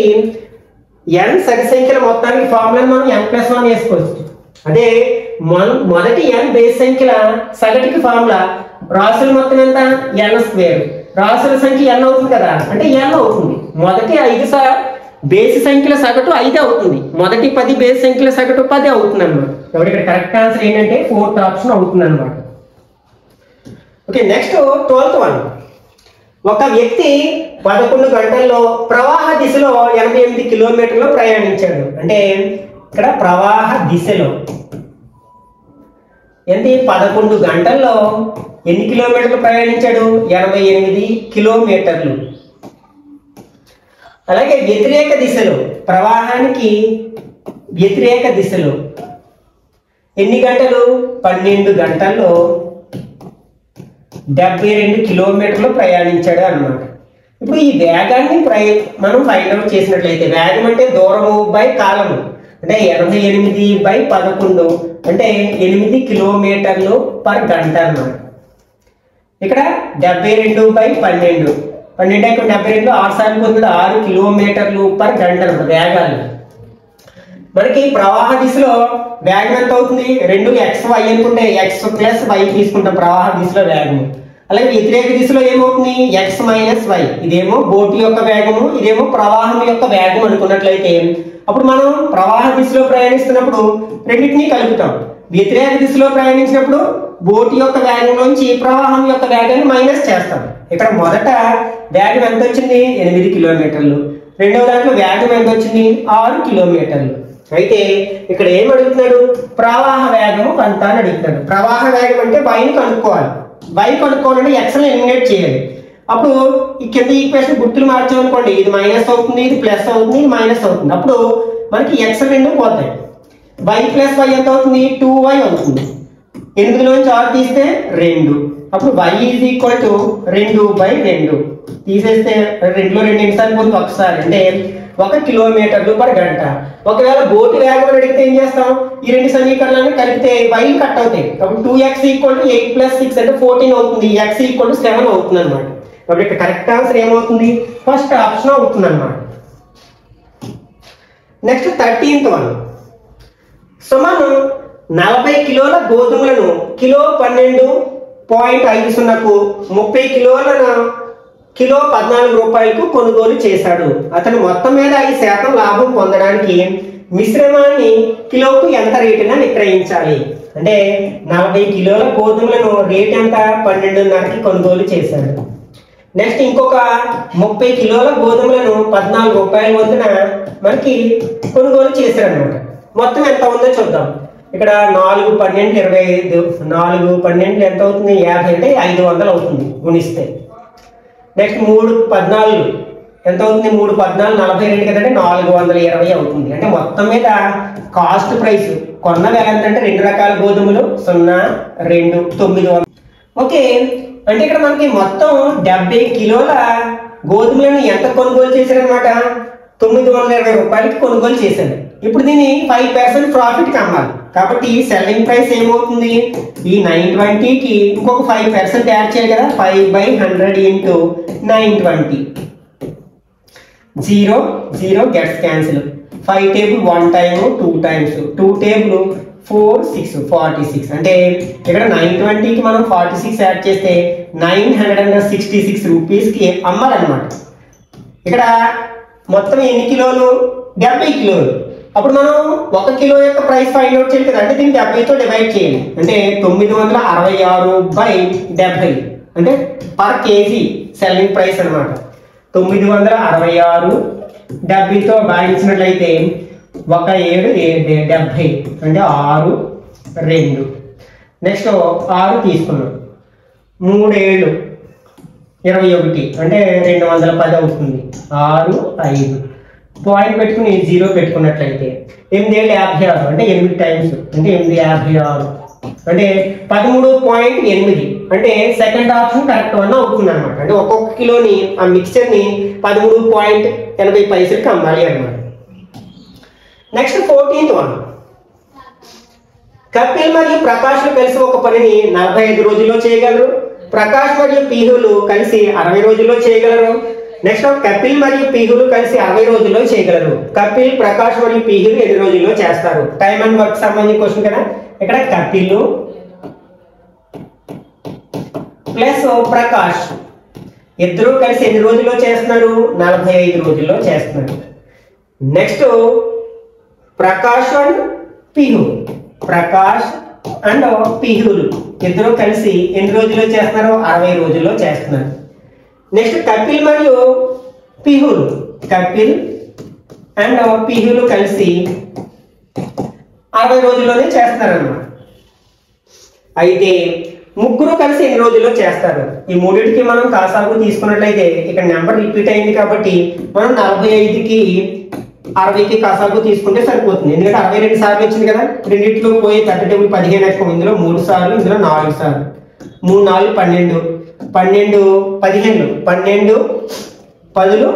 Speaker 1: n సరి సంఖ్యల మొత్తానికి ఫార్ములా మనం n+1 వేసుకోవచ్చు. అదే మొదటి n బేస్ సంఖ్యల సగటుకి ఫార్ములా రాసుల మొత్తం ఎంత? n². రాసుల సంఖ్య n అవుతుంది కదా, అంటే n అవుతుంది. మొదటి 5 బేసి సంఖ్యల సగటు 5 అవుతుంది. మొదటి 10 బేసి సంఖ్యల సగటు 10 అవుతుంది అనమాట. కాబట్టి ఇక్కడ కరెక్ట్ ఆన్సర్ ఏంటంటే 4th ఆప్షన్ అవుతుంది అనమాట. Okay, next 12th one. ఒక వ్యక్తి 11 గంటల్లో ప్రవాహ దిశలో 88 కిలోమీటర్లు ప్రయాణించాడు. అంటే ఇక్కడ ప్రవాహ దిశలో ఏంటి 11 గంటల్లో ఎన్ని కిలోమీటర్లు ప్రయాణించాడు? 88 కిలోమీటర్లు. అలాగే వ్యతిరేక దిశలో, ప్రవాహానికి వ్యతిరేక దిశలో ఎన్ని గంటలు? 12 గంటల్లో 72 కిలోమీటర్లు ప్రయాణించాడు అన్నమాట. ఇప్పుడు ఈ వేగాన్ని మనం ఫైండ్ అవుట్ చేసినట్లయితే, వేగం అంటే దూరము బై కాలము, అంటే 88/11 అంటే 8 కిలోమీటర్లు పర్ గంట అన్నమాట. ఇక్కడ 72/12, 12 6 సార్లు పొందుతుంది, 6 కిలోమీటర్లు పర్ గంట అన్నమాట వేగాలు. మనకి ప్రవాహ దిశలో వేగం ఎంత అవుతుంది? 2xy అనుకుంటే x + y తీసుకుంటాం ప్రవాహ దిశలో వేగము. అలాగే వ్యతిరేక దిశలో ఏమవుతుంది? x - y. ఇదేమో బోటు యొక్క వేగము, ఇదేమో ప్రవాహం యొక్క వేగం అనుకున్నట్లయితే, అప్పుడు మనం ప్రవాహ దిశలో ప్రయాణిస్తున్నప్పుడు రెండింటినీ కలుపుతాం. వ్యతిరేక దిశలో ప్రయాణించినప్పుడు బోటు యొక్క వేగం నుంచి ప్రవాహం యొక్క వేగాన్ని మైనస్ చేస్తాం. ఇక్కడ మొదట వేగం ఎంత వచ్చింది? 8 కిలోమీటర్లు. రెండవ దాంట్లో వేగం ఎంత వచ్చింది? 6 కిలోమీటర్లు. అయితే ఇక్కడ ఏం అడుగుతున్నాడు? ప్రవాహ వేగము కొంత అని అడుగుతున్నాడు. ప్రవాహ వేగం అంటే వైని కనుక్కోవాలి. వై కనుక్కోవాలంటే ఎక్స్ని ఎలిమినేట్ చేయాలి. అప్పుడు ఈ కింద ఈక్వేషన్ గుర్తులు మార్చామనుకోండి, ఇది మైనస్ అవుతుంది, ఇది ప్లస్ అవుతుంది, ఇది మైనస్ అవుతుంది. అప్పుడు మనకి ఎక్స్ రెండు పోతాయి. y + y ఎంత అవుతుంది? 2y అవుతుంది. 8లోంచి 6 తీస్తే 2. అప్పుడు y = 2/2 తీసేస్తే 2లో 2 ఎన్నిసార్లు పోతుంది? ఒకసారి. అంటే 1 కిలోమీటర్లు పర్ గంట. ఒకవేళ బోటు వేగం అడిగితే ఏం చేస్తాం? ఈ రెండు సమీకరణాలను కలిపితే y కట్ అవుతాయి. కాబట్టి 2x = 8 + 6 అంటే 14 అవుతుంది. x = 7 అవుతుంది అనమాట. కాబట్టి ఇక్కడ కరెక్ట్ ఆన్సర్ ఏమవుతుంది? ఫస్ట్ ఆప్షన్ అవుతుంది అనమాట. Next 13th one. సో మనం 40 కిలోల గోధుమలను కిలో 12.50కు 30 కిలోలను కిలో 14 రూపాయలకు కొనుగోలు చేశాడు. అతను మొత్తం మీద 5% లాభం పొందడానికి మిశ్రమాన్ని కిలోకు ఎంత రేటున విక్రయించాలి? అంటే 40 కిలోల గోధుమలను రేట్ ఎంత? 12.5కి కొనుగోలు చేశాడు. నెక్స్ట్ ఇంకొక 30 కిలోల గోధుమలను 14 రూపాయల వద్దున మనకి కొనుగోలు చేశాడు అనమాట. మొత్తం ఎంత ఉందో చూద్దాం. ఇక్కడ 4 12 25, 4 12 ఎంత అవుతుంది? 50 అంటే 500 అవుతుంది గుణిస్తే. నెక్స్ట్ 3 14 ఎంత అవుతుంది? 3 14 42 కదంటే 420 అవుతుంది. అంటే మొత్తం మీద కాస్ట్ ప్రైస్ కొన్న వెల ఎంతంటే 2 రకాల గోధుమలు 0, 2, 900. ఓకే, అంటే ఇక్కడ మనకి మొత్తం 70 కిలోల గోధుమలను ఎంత కొనుగోలు చేశారనమాట? 920 రూపాయలకి కొనుగోలు చేశారు. ఇప్పుడు దీన్ని 5% ప్రాఫిట్కి అమ్మాలి. కాబట్టి సెల్లింగ్ ప్రైస్ ఏమవుతుంది? ఈ 920కి ఇంకొక 5% యాడ్ చేయాలి కదా. 5/100 × 920. 0 0 gets cancel. 5 table 1 time 2 times, 2 table 4 6 46. అంటే ఇక్కడ 920కి మనం 46 యాడ్ చేస్తే 966 రూపీస్కి అమ్మాలన్నమాట. ఇక్కడ మొత్తం ఎన్ని కిలోలు? 70 కిలోలు. అప్పుడు మనం 1 కిలో యొక్క ప్రైస్ ఫైండ్ అవుట్ చేయాలి కదా. అంటే దీన్ని 70తో డివైడ్ చేయాలి. అంటే 966/70 అంటే పర్ కేజీ సెల్లింగ్ ప్రైస్ అనమాట. 966 70తో భాగించినట్లయితే 1 7 70 అంటే 6 2. నెక్స్ట్ 6 తీసుకున్నాం. 3 7 21 అంటే 210 అవుతుంది. 6 5 పాయింట్ పెట్టుకుని 0 పెట్టుకున్నట్లయితే 8 7 56 అంటే 8 టైమ్స్ అంటే 8 56 అంటే 13.8 అంటే సెకండ్ ఆప్షన్ కరెక్ట్ వన్ అవుతుంది అనమాట. అంటే ఒక్కొక్క కిలోని ఆ మిక్చర్ని 13.80 అమ్మాలి అనమాట. Next 14th one. కపిల్ మరియు ప్రకాష్ కలిసి ఒక పనిని 45 రోజుల్లో చేయగలరు. ప్రకాష్ మరియు పీహులు కలిసి 60 రోజుల్లో చేయగలరు. నెక్స్ట్ కపిల్ మరియు పీహులు కలిసి 60 రోజుల్లో చేయగలరు. కపిల్ ప్రకాష్ మరియు పీహులు ఎన్ని రోజుల్లో చేస్తారు? టైం అండ్ వర్క్ సంబంధించిన క్వశ్చన్ కదా. ఇక్కడ కపిల్ ప్లస్ ప్రకాష్ ఇద్దరు కలిసి ఎన్ని రోజుల్లో చేస్తున్నారు? 45 రోజుల్లో చేస్తున్నారు. Next Prakash and Pihu. Prakash and పిహులు ఇద్దరు కలిసి ఎన్ని రోజుల్లో చేస్తున్నారు? 60 రోజుల్లో చేస్తున్నారు. నెక్స్ట్ కపిల్ మరియు పిహులు. కపిల్ అండ్ పిహులు కలిసి 60 రోజుల్లోనే చేస్తారన్నమాట. అయితే ముగ్గురు కలిసి ఎన్ని రోజుల్లో చేస్తారు? ఈ మూడింటికి మనం కాసాగు తీసుకున్నట్లయితే ఇక్కడ నెంబర్ రిపీట్ అయింది కాబట్టి మనం 45కి 60కి కాసాగు తీసుకుంటే సరిపోతుంది. ఎందుకంటే 62 సార్లు వచ్చింది కదా. రెండింటిలో పోయి 30 15 ఎక్కువ. ఇందులో 3 సార్లు, ఇందులో 4 సార్లు. 3 4 12 12 15 12 10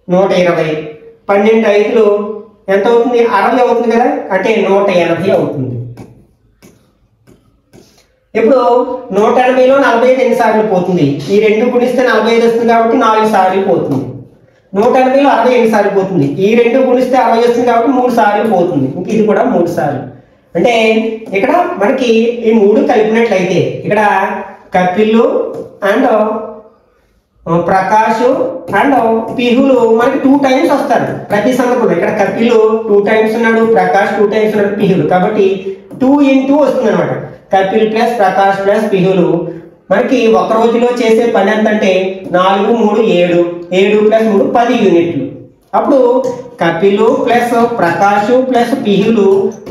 Speaker 1: 120 12 5 ఎంత అవుతుంది? 60 అవుతుంది కదా. అంటే 180 అవుతుంది. ఇప్పుడు 180లో 45 ఎన్ని సార్లు పోతుంది? ఈ రెండు గుణిస్తే 45 వస్తుంది కాబట్టి 4 సార్లు పోతుంది. 180లో 60 ఎన్ని సార్లు పోతుంది? ఈ రెండు గుణిస్తే 60 వస్తుంది కాబట్టి 3 సార్లు పోతుంది. ఇంక ఇది కూడా 3 సార్లు. అంటే ఇక్కడ మనకి ఈ 3 కలిపినట్లయితే ఇక్కడ కపిల్ అండ్ ప్రకాష్ అండ్ పిహులు మనకి 2 టైమ్స్ వస్తారు ప్రతి సందర్భంలో. ఇక్కడ కపిల్ 2 టైమ్స్ ఉన్నాడు, ప్రకాష్ 2 టైమ్స్ ఉన్నాడు, పిహులు. కాబట్టి 2 into వస్తుంది అనమాట. కపిల్ ప్లస్ ప్రకాష్ ప్లస్ పిహులు మనకి ఒక రోజులో చేసే పని ఎంత అంటే 4 3 7 7 ప్లస్ 3 10 యూనిట్లు. అప్పుడు కపిల్ ప్లస్ ప్రకాష్ ప్లస్ పిహులు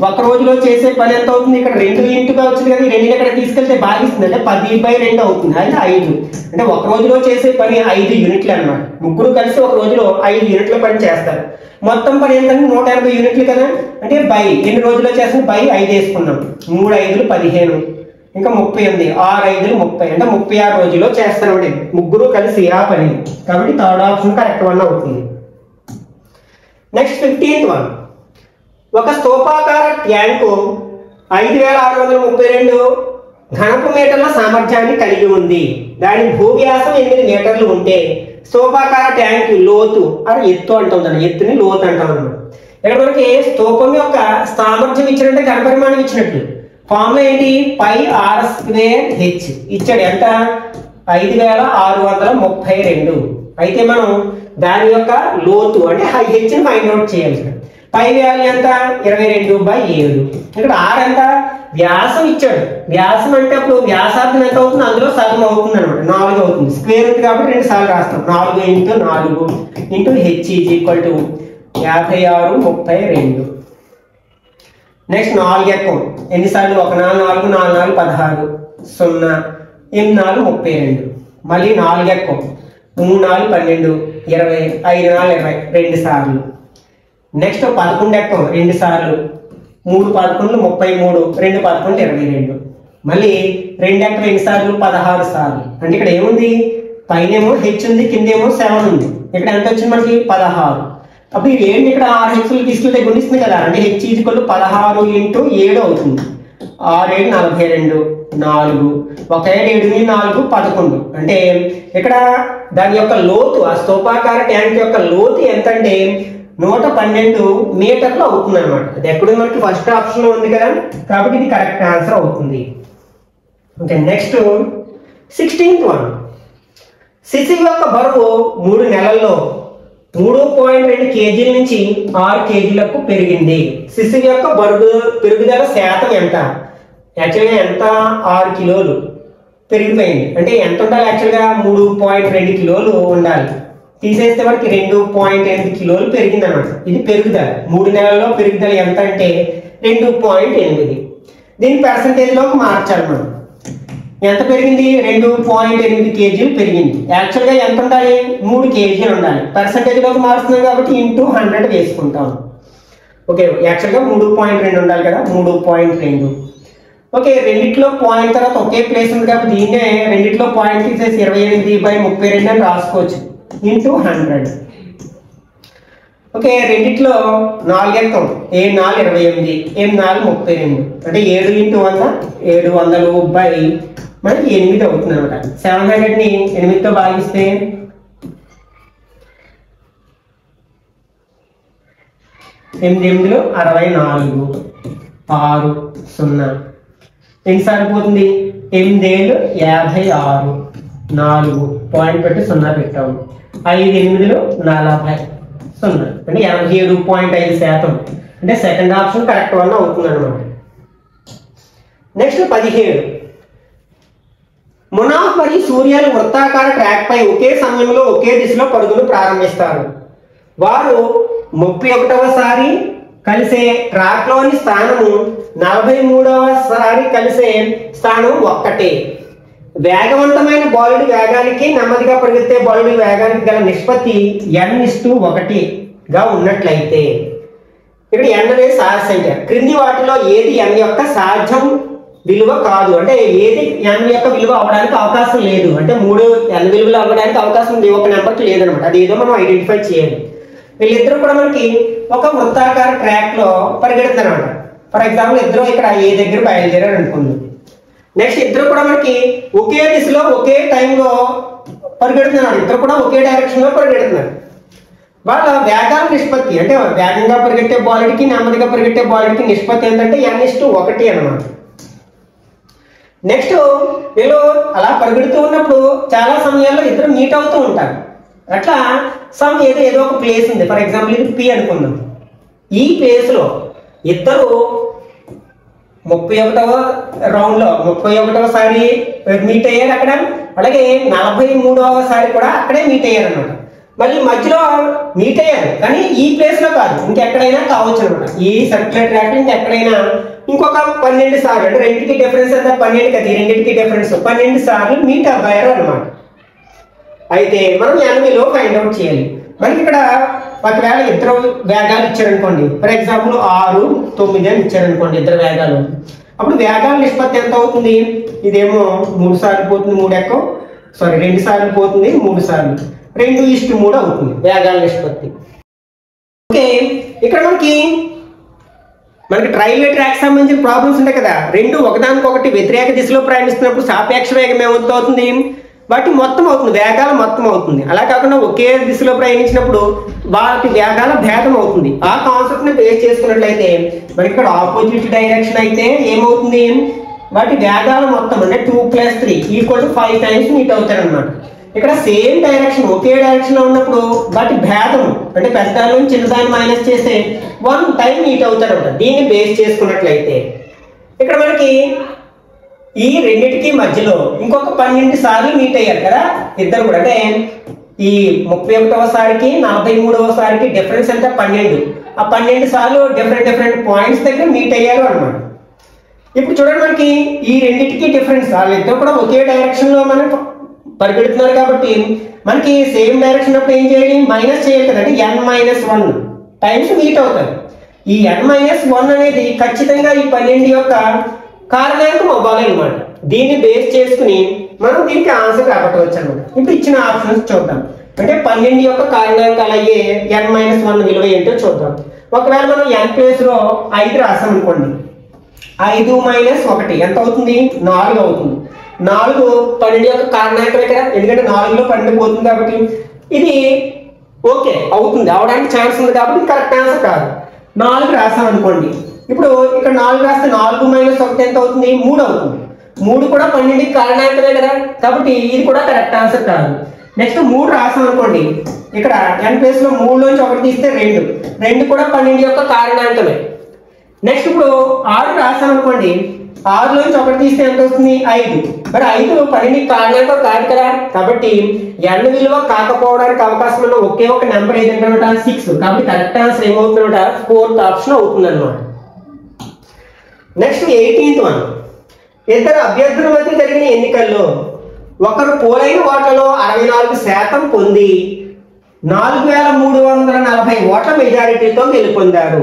Speaker 1: ఒక రోజులో చేసే పని ఎంత అవుతుంది? ఇక్కడ 2 ఇంటుగా వచ్చింది కదా. 2 ఇక్కడ తీసుకెళ్తే భాగిస్తుంది అంటే 10/2 అవుతుంది. అది 5. అంటే ఒక రోజులో చేసే పని 5 యూనిట్లు అన్నమాట. ముగ్గురు కలిసి ఒక రోజులో 5 యూనిట్ల పని చేస్తారు. మొత్తం పని ఏంటంటే 180 యూనిట్లు కదా. అంటే బై ఎన్ని రోజుల్లో చేస్తాం? బై 5 వేసుకున్నాం. 3 5 15 ఇంకా 38 6 5 30 అంటే 36 రోజుల్లో చేస్తారండి ముగ్గురు కలిసి ఆ పని. కాబట్టి థర్డ్ ఆప్షన్ కరెక్ట్ వన్ అవుతుంది. Next 15th one. ఒక స్తూపాకార ట్యాంకు 5632 ఘనపు మీటర్ల సామర్థ్యాన్ని కలిగి ఉంది. దాని భూవ్యాసం 8 మీటర్లు ఉంటే స్తూపాకార ట్యాంక్ లోతు అని ఎత్తు అంటాం. దాన్ని ఎత్తుని లోతు అంటాం అన్నమాట. ఇక్కడ మనకి స్తూపం యొక్క సామర్థ్యం ఇచ్చినట్టే ఘనపరిమాణం ఇచ్చినట్టు. ఫార్ములా ఏంటి? పై ఆర్ స్క్వేర్ హెచ్ ఇచ్చాడు. ఎంత? 5632. అయితే మనం దాని యొక్క లోతు అంటే హెచ్ ని ఫైండ్ అవుట్ చేయాలి. పై వాల్యూ ఎంత? 22/7. ఇక్కడ ఆర్ ఎంత? వ్యాసం ఇచ్చాడు. వ్యాసం అంటే అప్పుడు వ్యాసార్థం ఎంత అవుతుంది? అందులో సగం అవుతుంది అనమాట. 4 అవుతుంది. స్క్వేర్ ఉంది కాబట్టి 2 సార్లు రాస్తాం. 4 × 4 × హెచ్ = 5632. నెక్స్ట్ 4 ఎక్కం. ఎన్నిసార్లు? 1 4 4 4 4 16 0 8 4 32. మళ్ళీ 4 ఎక్కం. 3 4 12 20 5 4 20 2 సార్లు. నెక్స్ట్ 11 ఎక్కం 2 సార్లు. 3 11 33 2 11 22. మళ్ళీ 2 ఎక్కం ఎన్నిసార్లు? 16 సార్లు. అంటే ఇక్కడ ఏముంది? పైనేమో హెచ్ ఉంది, కిందేమో 7 ఉంది. ఇక్కడ ఎంత వచ్చింది మనకి? 16. అప్పుడు ఇది ఏంటి? ఇక్కడ 6 హెచ్లు తీసుకెళ్తే గుణిస్తుంది కదా. అంటే హెచ్ = 16 × 7 అవుతుంది. 6 7 42 4 1 7 4 11. అంటే ఇక్కడ దాని యొక్క లోతు, ఆ స్తూపాకార ట్యాంక్ యొక్క లోతు ఎంత అంటే 112 మీటర్లు అవుతుంది అనమాట. అది ఎక్కడ మనకి ఫస్ట్ ఆప్షన్ లో ఉంది కదా. కాబట్టి ఇది కరెక్ట్ ఆన్సర్ అవుతుంది. ఓకే. Next 16th one. శిశువు యొక్క బరువు 3 నెలల్లో 3.2 కేజీల నుంచి 6 కేజీలకు పెరిగింది. శిశువు యొక్క బరువు పెరుగుదల శాతం ఎంత? యాక్చువల్గా ఎంత? 6 కిలోలు పెరిగిపోయింది. అంటే ఎంత ఉండాలి? యాక్చువల్గా 3.2 కిలోలు ఉండాలి. తీసేస్తే మనకి 2.8 కిలోలు పెరిగింది అనమాట. ఇది పెరుగుదల. 3 నెలల్లో పెరుగుదల ఎంత అంటే 2.8. దీని పర్సంటేజ్లోకి మార్చాలి మనం. ఎంత పెరిగింది? 2.8 కేజీలు పెరిగింది. యాక్చువల్గా ఎంత ఉండాలి? 3 కేజీలు ఉండాలి. పర్సంటేజ్లోకి మారుస్తున్నాం కాబట్టి × 100 వేసుకుంటాం. ఓకే. యాక్చువల్గా 3.2 ఉండాలి కదా. 3.2. ఓకే. రెండిట్లో పాయింట్ తర్వాత ఒకే ప్లేస్ ఉంది కాబట్టి దీన్నే రెండిట్లో పాయింట్ తీసేసి 28/32 అని రాసుకోవచ్చు. × 100. ఓకే. రెండిట్లో 4 ఎక్కం. 7 4 28 8 4 32. అంటే 7 × 100 700/8 అవుతుంది అనమాట. 700ని 8తో భాగిస్తే 8 8 64 6 0 ఎన్నిసార్లు పోతుంది? 8 7 56 4 పాయింట్ పెట్టి 0 పెట్టాము. 5 8 40 0 అంటే 87.5%. అంటే సెకండ్ ఆప్షన్ కరెక్ట్ వన్ అవుతుంది అనమాట. నెక్స్ట్ 17. మొనాఫ్ మరియు సూర్యాలు వృత్తాకార ట్రాక్ పై ఒకే సమయంలో ఒకే దిశలో పరుగులు ప్రారంభిస్తారు. వారు 31వ కలిసే ట్రాక్ లోని స్థానము 43వ కలిసే స్థానం ఒక్కటే. వేగవంతమైన బాలుడి వేగానికి నెమ్మదిగా పరిగెత్తే బాలుడి వేగానికి గల నిష్పత్తి n:1 గా ఉన్నట్లయితే, ఇక్కడ n అనేది సహజ సంఖ్య. క్రింది వాటిలో ఏది n యొక్క సాధ్యం విలువ కాదు, అంటే ఏది n యొక్క విలువ అవడానికి అవకాశం లేదు, అంటే 3 n విలువలు అవ్వడానికి అవకాశం ఉంది, ఒక నెంబర్కి లేదనమాట. అది ఏదో మనం ఐడెంటిఫై చేయాలి. వీళ్ళిద్దరూ కూడా మనకి ఒక వృత్తాకార ట్రాక్ లో పరిగెడుతున్నారు అనమాట. ఫర్ ఎగ్జాంపుల్ ఇద్దరు ఇక్కడ ఏ దగ్గర బయలుదేరారు అనుకుందాం. నెక్స్ట్ ఇద్దరు కూడా మనకి ఒకే దిశలో ఒకే టైంలో పరిగెడుతున్నారు, ఇద్దరు కూడా ఒకే డైరెక్షన్ లో పరిగెడుతున్నారు. వాళ్ళ వేగాల నిష్పత్తి, అంటే వేగంగా పరిగెట్టే బాలుడికి నెమ్మదిగా పరిగెట్టే బాలుడికి నిష్పత్తి ఏంటంటే n:1 అనమాట. నెక్స్ట్ వీళ్ళు అలా పరిగెడుతూ ఉన్నప్పుడు చాలా సమయాల్లో ఇద్దరు మీట్ అవుతూ ఉంటారు. అట్లా ఏదో ఒక ప్లేస్ ఉంది, ఫర్ ఎగ్జాంపుల్ ఇది P అనుకుందాం. ఈ ప్లేస్ లో ఇద్దరు 31వ రౌండ్ లో 31వసారి మీట్ అయ్యారు అక్కడ, అలాగే 43వసారి కూడా అక్కడే మీట్ అయ్యారు అనమాట. మళ్ళీ మధ్యలో మీట్ అయ్యారు కానీ ఈ ప్లేస్ లో కాదు, ఇంకెక్కడైనా కావచ్చు అనమాట. ఈ సర్క్యులర్ ట్రాక్ ఇంకెక్కడైనా ఇంకొక 12 సార్లు, అంటే రెండింటికి డిఫరెన్స్ అంతా 12 కదా, ఈ రెండింటికి డిఫరెన్స్ 12 సార్లు మీట్ అవ్వారు అనమాట. అయితే మనం n విలువ ఫైండ్ అవుట్ చేయాలి. మనకి ఇక్కడ ఒకవేళ ఇద్దరు వేగాలు ఇచ్చారనుకోండి, ఫర్ ఎగ్జాంపుల్ 6, 9 అని ఇచ్చారనుకోండి ఇద్దరు వేగాలు. అప్పుడు వేగాల నిష్పత్తి ఎంత అవుతుంది? ఇదేమో 3 సార్లు పోతుంది, 2 సార్లు పోతుంది, 3 సార్లు 2:3 అవుతుంది వేగాల నిష్పత్తి. ఓకే, ఇక్కడ మనకి రైల్వే ట్రాక్ సంబంధించిన ప్రాబ్లమ్స్ ఉంటాయి కదా, రెండు ఒకదానికొకటి వ్యతిరేక దిశలో ప్రయాణిస్తున్నప్పుడు సాపేక్ష వేగం ఏమవుతుంది అవుతుంది, వాటి మొత్తం అవుతుంది, వేగాల మొత్తం అవుతుంది. అలా కాకుండా ఒకే దిశలో ప్రయాణించినప్పుడు వాటి వేగాల భేదం అవుతుంది. ఆ కాన్సెప్ట్ ని బేస్ చేసుకున్నట్లయితే మనకి ఇక్కడ ఆపోజిట్ డైరెక్షన్ అయితే ఏమవుతుంది, వాటి వేగాల మొత్తం అంటే 2 + 3 = 5 టైమ్స్ మీట్ అవుతారు అనమాట. ఇక్కడ సేమ్ డైరెక్షన్ ఒకే డైరెక్షన్ లో ఉన్నప్పుడు వాటి భేదం అంటే పెద్దదాని నుంచి చిన్నదాన్ని మైనస్ చేస్తే 1 టైం మీట్ అవుతారు అనమాట. దీన్ని బేస్ చేసుకున్నట్లయితే ఇక్కడ మనకి ఈ రెండింటికి మధ్యలో ఇంకొక 12 సార్లు మీట్ అయ్యారు కదా ఇద్దరు కూడా, అంటే ఈ 31వసారికి 43వసారికి డిఫరెన్స్ అంటే 12. ఆ 12 సార్లు డిఫరెంట్ పాయింట్స్ దగ్గర మీట్ అయ్యారు అనమాట. ఇప్పుడు చూడండి మనకి ఈ రెండింటికి డిఫరెన్స్, వాళ్ళిద్దరు కూడా ఒకే డైరెక్షన్ లో మనం పరిగెడుతున్నారు కాబట్టి మనకి సేమ్ డైరెక్షన్ అప్పుడు ఏం చేయాలి, మైనస్ చేయాలి కదా, అంటే n-1 టైమ్స్ మీట్ అవుతారు. ఈ n-1 అనేది ఖచ్చితంగా ఈ 12 యొక్క కారణాంకం అవ్వాలి అనమాట. దీన్ని బేస్ చేసుకుని మనం దీనికి ఆన్సర్ రాబట్టవచ్చు అనమాట. ఇప్పుడు ఇచ్చిన ఆప్షన్స్ చూద్దాం. అంటే 12 యొక్క కారణాంకాలు అయ్యే n-1 విలువ ఏంటో చూద్దాం. ఒకవేళ మనం n ప్లేస్ లో 5 రాసాం అనుకోండి, 5 - 1 ఎంత అవుతుంది, 4 అవుతుంది. 4 12 యొక్క కారణాంకమే కదా, ఎందుకంటే 4లో 12 పోతుంది కాబట్టి ఇది ఓకే అవుతుంది, అవడానికి ఛాన్స్ ఉంది కాబట్టి కరెక్ట్ ఆన్సర్ కాదు. 4 రాసాం అనుకోండి, ఇప్పుడు ఇక్కడ 4 రాస్తే 4 - 1 ఎంత అవుతుంది, 3 అవుతుంది. 3 కూడా 12కి కారణాంకమే కదా, కాబట్టి ఇది కూడా కరెక్ట్ ఆన్సర్ కాదు. నెక్స్ట్ 3 రాసాం అనుకోండి, ఇక్కడ n ప్లేస్ లో 3లోంచి 1 తీస్తే 2 కూడా 12 యొక్క కారణాంకమే. నెక్స్ట్ ఇప్పుడు 6 రాసాం అనుకోండి, 6లోంచి 1 తీస్తే ఎంత వస్తుంది, 5. మరి 5 12కి కారణాంకం కాదు కదా, కాబట్టి n విలువ కాకపోవడానికి అవకాశం ఉన్న ఒకే ఒక నెంబర్ ఏదంటే 6. కాబట్టి కరెక్ట్ ఆన్సర్ ఏమవుతుందన్నమాట, 4th ఆప్షన్ అవుతుంది అనమాట. Next 18th one. ఇద్దరు అభ్యర్థుల మధ్య జరిగిన ఎన్నికల్లో ఒకరు పోలైన ఓట్లలో 64% పొంది 4340 ఓట్ల మెజారిటీతో గెలుపొందారు.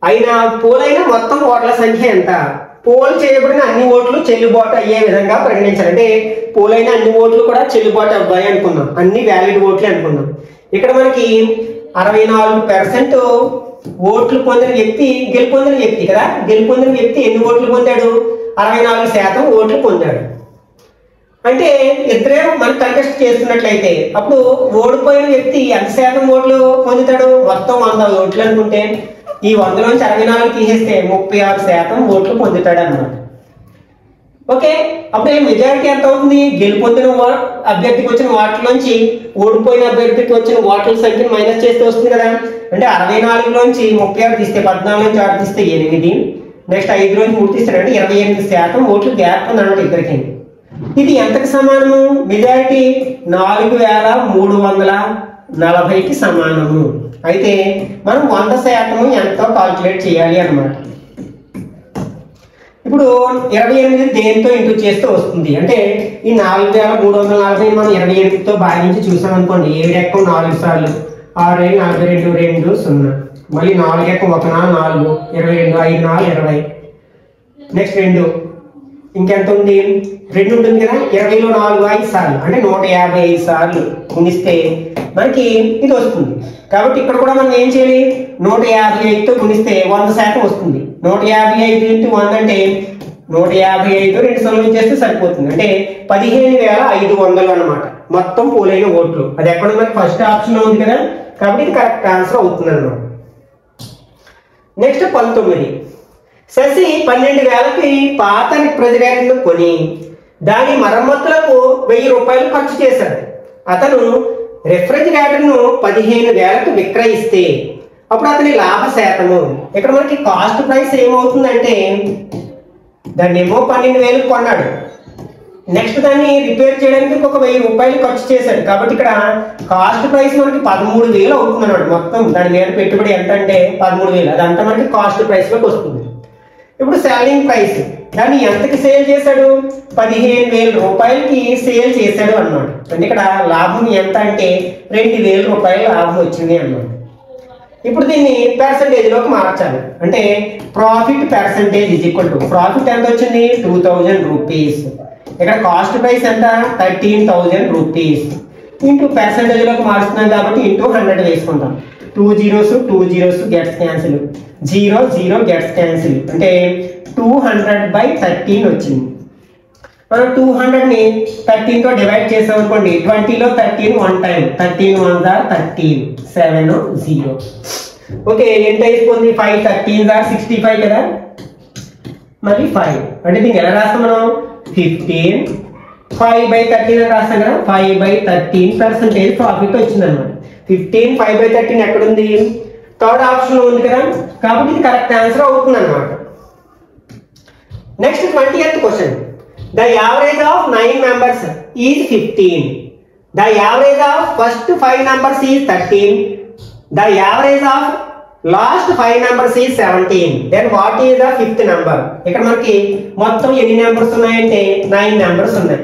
Speaker 1: అయినా పోలైన మొత్తం ఓట్ల సంఖ్య ఎంత? పోల్ చేయబడిన అన్ని ఓట్లు చెల్లుబాటు అయ్యే విధంగా పరిగణించాలి. అంటే పోలైన అన్ని ఓట్లు కూడా చెల్లుబాటు అవ్వాలి అనుకున్నాం, అన్ని వ్యాలిడ్ ఓట్లే అనుకున్నాం. ఇక్కడ మనకి 64% ఓట్లు పొందిన వ్యక్తి గెలుపొందిన వ్యక్తి కదా, గెలుపొందిన వ్యక్తి ఎన్ని ఓట్లు పొందాడు, 64% ఓట్లు పొందాడు. అంటే ఇద్దరే మనం కంటెస్ట్ చేస్తున్నట్లయితే అప్పుడు ఓడిపోయిన వ్యక్తి ఎంత శాతం ఓట్లు పొందుతాడు, మొత్తం 100 ఓట్లు అనుకుంటే ఈ 100లోంచి 64 తీసేస్తే 36% ఓట్లు పొందుతాడు అన్నమాట. ఓకే, అప్పుడు మెజారిటీ ఎంత అవుతుంది? గెలుపొందిన అభ్యర్థికి వచ్చిన ఓట్లలోంచి ఓడిపోయిన అభ్యర్థికి వచ్చిన ఓట్ల సంఖ్యను మైనస్ చేస్తే వస్తుంది కదా. అంటే 64లోంచి 36 తీస్తే 14 నుంచి 6 తీస్తే 8, నెక్స్ట్ 5 నుంచి 3 తీస్తే 28% ఓట్లు గ్యాప్ ఉందన్నమాట ఇద్దరికి. ఇది ఎంతకు సమానము? మెజారిటీ 4340కి సమానము. అయితే మనం 100% ఎంతో కాల్కులేట్ చేయాలి అన్నమాట. ఇప్పుడు 28 దేంతో ఇంటూ చేస్తే వస్తుంది అంటే ఈ 4340 మనం 28తో భాగించి చూసాం అనుకోండి. 7 ఎక్కం 4 సార్లు 6 42 2 0, మళ్ళీ 4 ఎక్కం 1 4 22 5 4 20, నెక్స్ట్ 2 ఇంకెంత ఉంది? 2 ఉంటుంది కదా. 20లో 4 5 సార్లు అంటే 155 సార్లు గుణిస్తే మనకి ఇది వస్తుంది. కాబట్టి ఇక్కడ కూడా మనం ఏం చేయాలి? 155తో గుణిస్తే 100% వస్తుంది. 155 × 100 అంటే 155 2 సార్లు చేస్తే సరిపోతుంది. అంటే 15500 అన్నమాట మొత్తం పోలైన ఓట్లు. అది ఎక్కడ మనకి ఫస్ట్ ఆప్షన్ ఉంది కదా, కాబట్టి ఇది కరెక్ట్ ఆన్సర్ అవుతుంది అన్నమాట. నెక్స్ట్ 19. శశి 12000కి పాత రిఫ్రిజిరేటర్ను కొని దాని మరమ్మతులకు 1000 రూపాయలు ఖర్చు చేశాడు. అతను రిఫ్రిజిరేటర్ను 15000కు విక్రయిస్తే అప్పుడు అతని లాభ శాతము. ఇక్కడ మనకి కాస్ట్ ప్రైస్ ఏమవుతుందంటే దాన్ని ఏమో 12000 కొన్నాడు, నెక్స్ట్ దాన్ని రిపేర్ చేయడానికి ఒక 1000 రూపాయలు ఖర్చు చేశాడు. కాబట్టి ఇక్కడ కాస్ట్ ప్రైస్ మనకి 13000 అవుతుంది అన్నమాట. మొత్తం దాని మీద పెట్టుబడి ఎంత అంటే 13000, అదంతా మనకి కాస్ట్ ప్రైస్ లోకి వస్తుంది. ఇప్పుడు సెల్లింగ్ ప్రైస్ దాన్ని ఎంతకి సేల్ చేశాడు? 15000 రూపాయలకి సేల్ చేశాడు అన్నమాట. అంటే ఇక్కడ లాభం ఎంత అంటే 2000 రూపాయల లాభం వచ్చింది అన్నమాట. ఇప్పుడు దీన్ని పర్సంటేజ్ లోకి మార్చాలి. అంటే profit percentage is equal to profit ఎంత వచ్చింది? 2000 రూపీస్. ఇక్కడ కాస్ట్ ప్రైస్ ఎంత? 13000 రూపీస్ ఇంటూ పర్సంటేజ్ లోకి మారుస్తున్నాం కాబట్టి ఇంటూ 100 వేసుకుంటాం. 2 zeros gets cancel, 0 gets cancel అంటే 200/13 వచ్చింది. మనం 200ని 13తో డివైడ్ చేసాం అనుకోండి. 20లో 13 1 టైం, 13 1 13, 7 0. ఓకే, ఎంత అయిపోయింది? 5 13 65 కదా, మళ్ళీ 5 అంటే దీన్ని ఎలా రాస్తాం మనం? 15 5/13 అని రాస్తాం కదా. 5/13% ప్రాఫిట్ వచ్చింది అనమాట. 15 5/13 ఎక్కడుంది? థర్డ్ ఆప్షన్ ఉంది కదా, కాబట్టి ఇది కరెక్ట్ ఆన్సర్ అవుతుంది అనమాట. Next 20th question. The average of 9 members is 15. The average of first 5 numbers is 13. The average of last 5 numbers is 17. Then what is the fifth number? ఇక్కడ మనకి మొత్తం ఎన్ని నెంబర్స్ ఉన్నాయంటే 9 నెంబర్స్ ఉన్నాయి.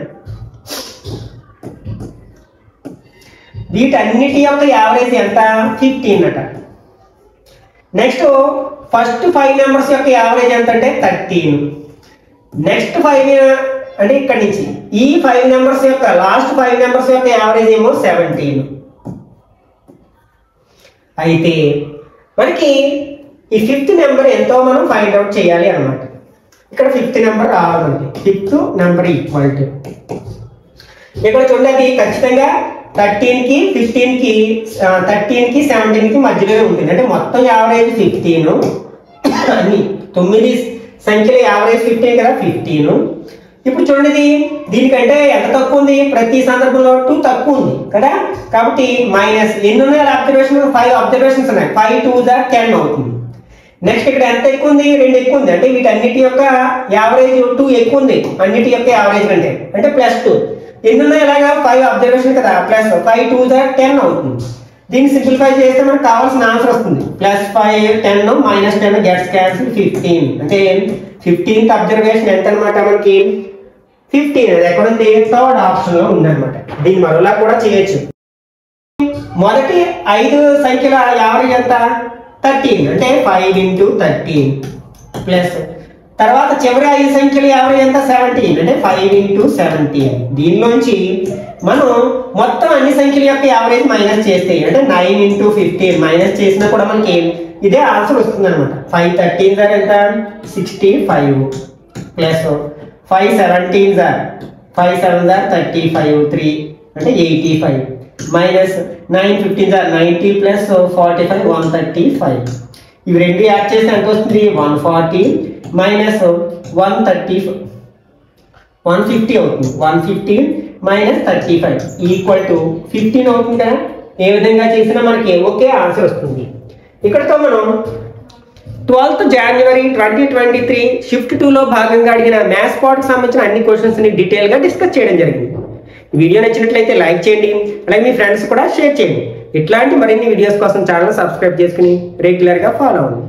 Speaker 1: వీటన్నిటి యొక్క యావరేజ్ ఎంత? 15 అట. నెక్స్ట్ ఫస్ట్ 5 నెంబర్స్ యొక్క యావరేజ్ ఎంత అంటే 13. నెక్స్ట్ 5 అంటే ఇక్కడ నుంచి ఈ 5 నెంబర్స్ యొక్క లాస్ట్ 5 నెంబర్స్ యొక్క యావరేజ్ ఏమో 17. అయితే మనకి ఈ ఫిఫ్త్ నెంబర్ ఎంతో మనం ఫైండ్ అవుట్ చేయాలి అన్నమాట. ఇక్కడ ఫిఫ్త్ నెంబర్ రావాలంటే ఫిఫ్త్ నెంబర్ ఈక్వల్ టు ఇక్కడ చూడండి ఖచ్చితంగా 13కి 15కి 13కి 17కి మధ్యలో ఉంటుంది. అంటే మొత్తం యావరేజ్ 15, అన్ని 9 సంఖ్యల యావరేజ్ 15 కదా, 15. ఇప్పుడు చూడండి దీనికంటే ఎంత తక్కువ ఉంది? ప్రతి సందర్భంలో 2 తక్కువ ఉంది కదా, కాబట్టి మైనస్ ఎన్ని ఉన్నాయి? అబ్జర్వేషన్ 5 అబ్జర్వేషన్స్ ఉన్నాయి. 5 2 10 అవుతుంది. నెక్స్ట్ ఇక్కడ ఎంత ఎక్కువ ఉంది? 2 ఎక్కువ ఉంది. అంటే వీటన్నిటి యొక్క యావరేజ్ 2 ఎక్కువ ఉంది అన్నిటి యొక్క యావరేజ్ కంటే, అంటే +2. ఎన్ని ఉన్నాయి? ఇలాగా 5 అబ్జర్వేషన్ కదా, ప్లస్ 5 2 10 అవుతుంది. దీన్ని సింప్లిఫై చేస్తే మనకు కావాల్సిన ఆన్సర్ వస్తుంది. +5 10 -10 గెట్స్ క్యాన్సిల్ 15. అంటే 15th అబ్జర్వేషన్ ఎంత అనమాట? మనకి 15. అది ఎక్కడ ఉంది? థర్డ్ ఆప్షన్ లో ఉందన్నమాట. దీన్ని మరోలా కూడా చేయొచ్చు. మొదటి 5 సంఖ్యల యావరేజ్ ఎంత? 13. అంటే 5 × 13 ప్లస్ తర్వాత చివరి 5 సంఖ్యల యావరేజ్ ఎంత? 17. అంటే 5 × 17. దీనిలోంచి మనం మొత్తం అన్ని సంఖ్యల యొక్క యావరేజ్ మైనస్ చేస్తే అంటే 9 × 15 మైనస్ చేసినా కూడా మనకి ఇదే ఆన్సర్ వస్తుంది అనమాట. 5 13 ఎంత? 65 ప్లస్ 5 17 5 7 35 3 అంటే 85 మైనస్ 9 15 90 ప్లస్ 45 135. ఇవి రెండు యాడ్ చేస్తే ఎంత వస్తుంది? 140 మైనస్ 135 150 అవుతుంది. 150 మైనస్ 35 ఈక్వల్ టు 15 అవుతుంది కదా. ఏ విధంగా చేసినా మనకి ఒకే ఆన్సర్ వస్తుంది. ఇక్కడతో మనం 12th January 2023 షిఫ్ట్ 2లో భాగంగా అడిగిన మ్యాథ్స్ పార్ట్కి సంబంధించిన అన్ని క్వశ్చన్స్ని డీటెయిల్గా డిస్కస్ చేయడం జరిగింది. ఈ వీడియో నచ్చినట్లయితే లైక్ చేయండి, అలాగే మీ ఫ్రెండ్స్ కూడా షేర్ చేయండి. ఇట్లాంటి మరిన్ని వీడియోస్ కోసం ఛానల్ సబ్స్క్రైబ్ చేసుకుని రెగ్యులర్గా ఫాలో అవ్వండి.